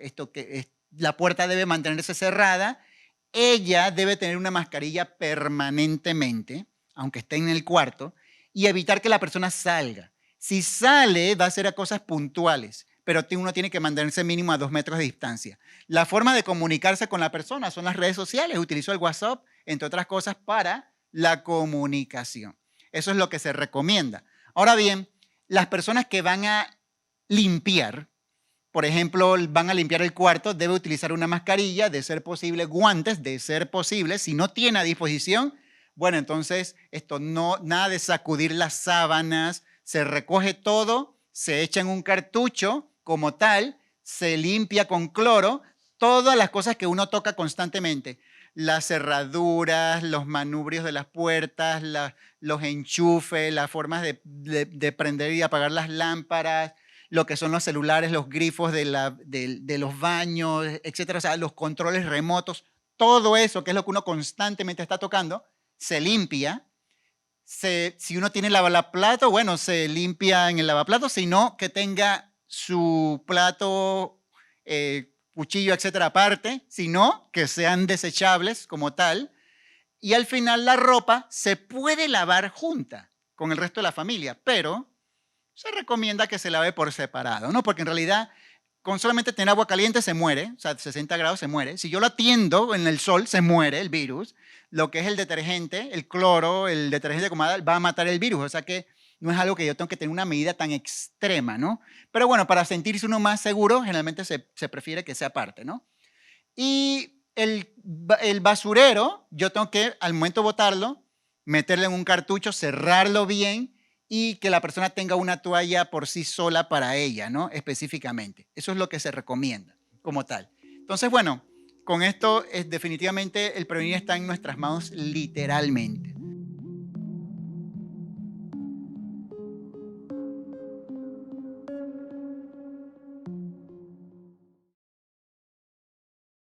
la puerta debe mantenerse cerrada, ella debe tener una mascarilla permanentemente, aunque esté en el cuarto, y evitar que la persona salga. Si sale, va a ser a cosas puntuales, pero uno tiene que mantenerse mínimo a 2 metros de distancia. La forma de comunicarse con la persona son las redes sociales, utilizo el WhatsApp, entre otras cosas, para la comunicación. Eso es lo que se recomienda. Ahora bien, las personas que van a limpiar, por ejemplo, van a limpiar el cuarto, debe utilizar una mascarilla, de ser posible, guantes, de ser posible. Si no tiene a disposición, bueno, entonces nada de sacudir las sábanas, se recoge todo, se echa en un cartucho como tal, se limpia con cloro, todas las cosas que uno toca constantemente. Las cerraduras, los manubrios de las puertas, los enchufes, las formas de prender y apagar las lámparas, lo que son los celulares, los grifos de los baños, etcétera, o sea, los controles remotos, todo eso que es lo que uno constantemente está tocando, se limpia. Si uno tiene lavaplato, bueno, se limpia en el lavaplato, sino que tenga su plato, cuchillo, etcétera, aparte, sino que sean desechables como tal. Y al final la ropa se puede lavar junta con el resto de la familia, pero se recomienda que se lave por separado, ¿no? Porque en realidad con solamente tener agua caliente se muere, o sea, 60 grados se muere. Si yo lo atiendo en el sol, se muere el virus. Lo que es el detergente, el cloro, el detergente como tal, va a matar el virus. O sea que no es algo que yo tengo que tener una medida tan extrema, ¿no? Pero bueno, para sentirse uno más seguro, generalmente se prefiere que sea aparte, ¿no? Y el basurero, yo tengo que, al momento de botarlo, meterlo en un cartucho, cerrarlo bien y que la persona tenga una toalla por sí sola para ella, ¿no? Específicamente. Eso es lo que se recomienda como tal. Entonces, bueno, con esto definitivamente el prevenir está en nuestras manos literalmente.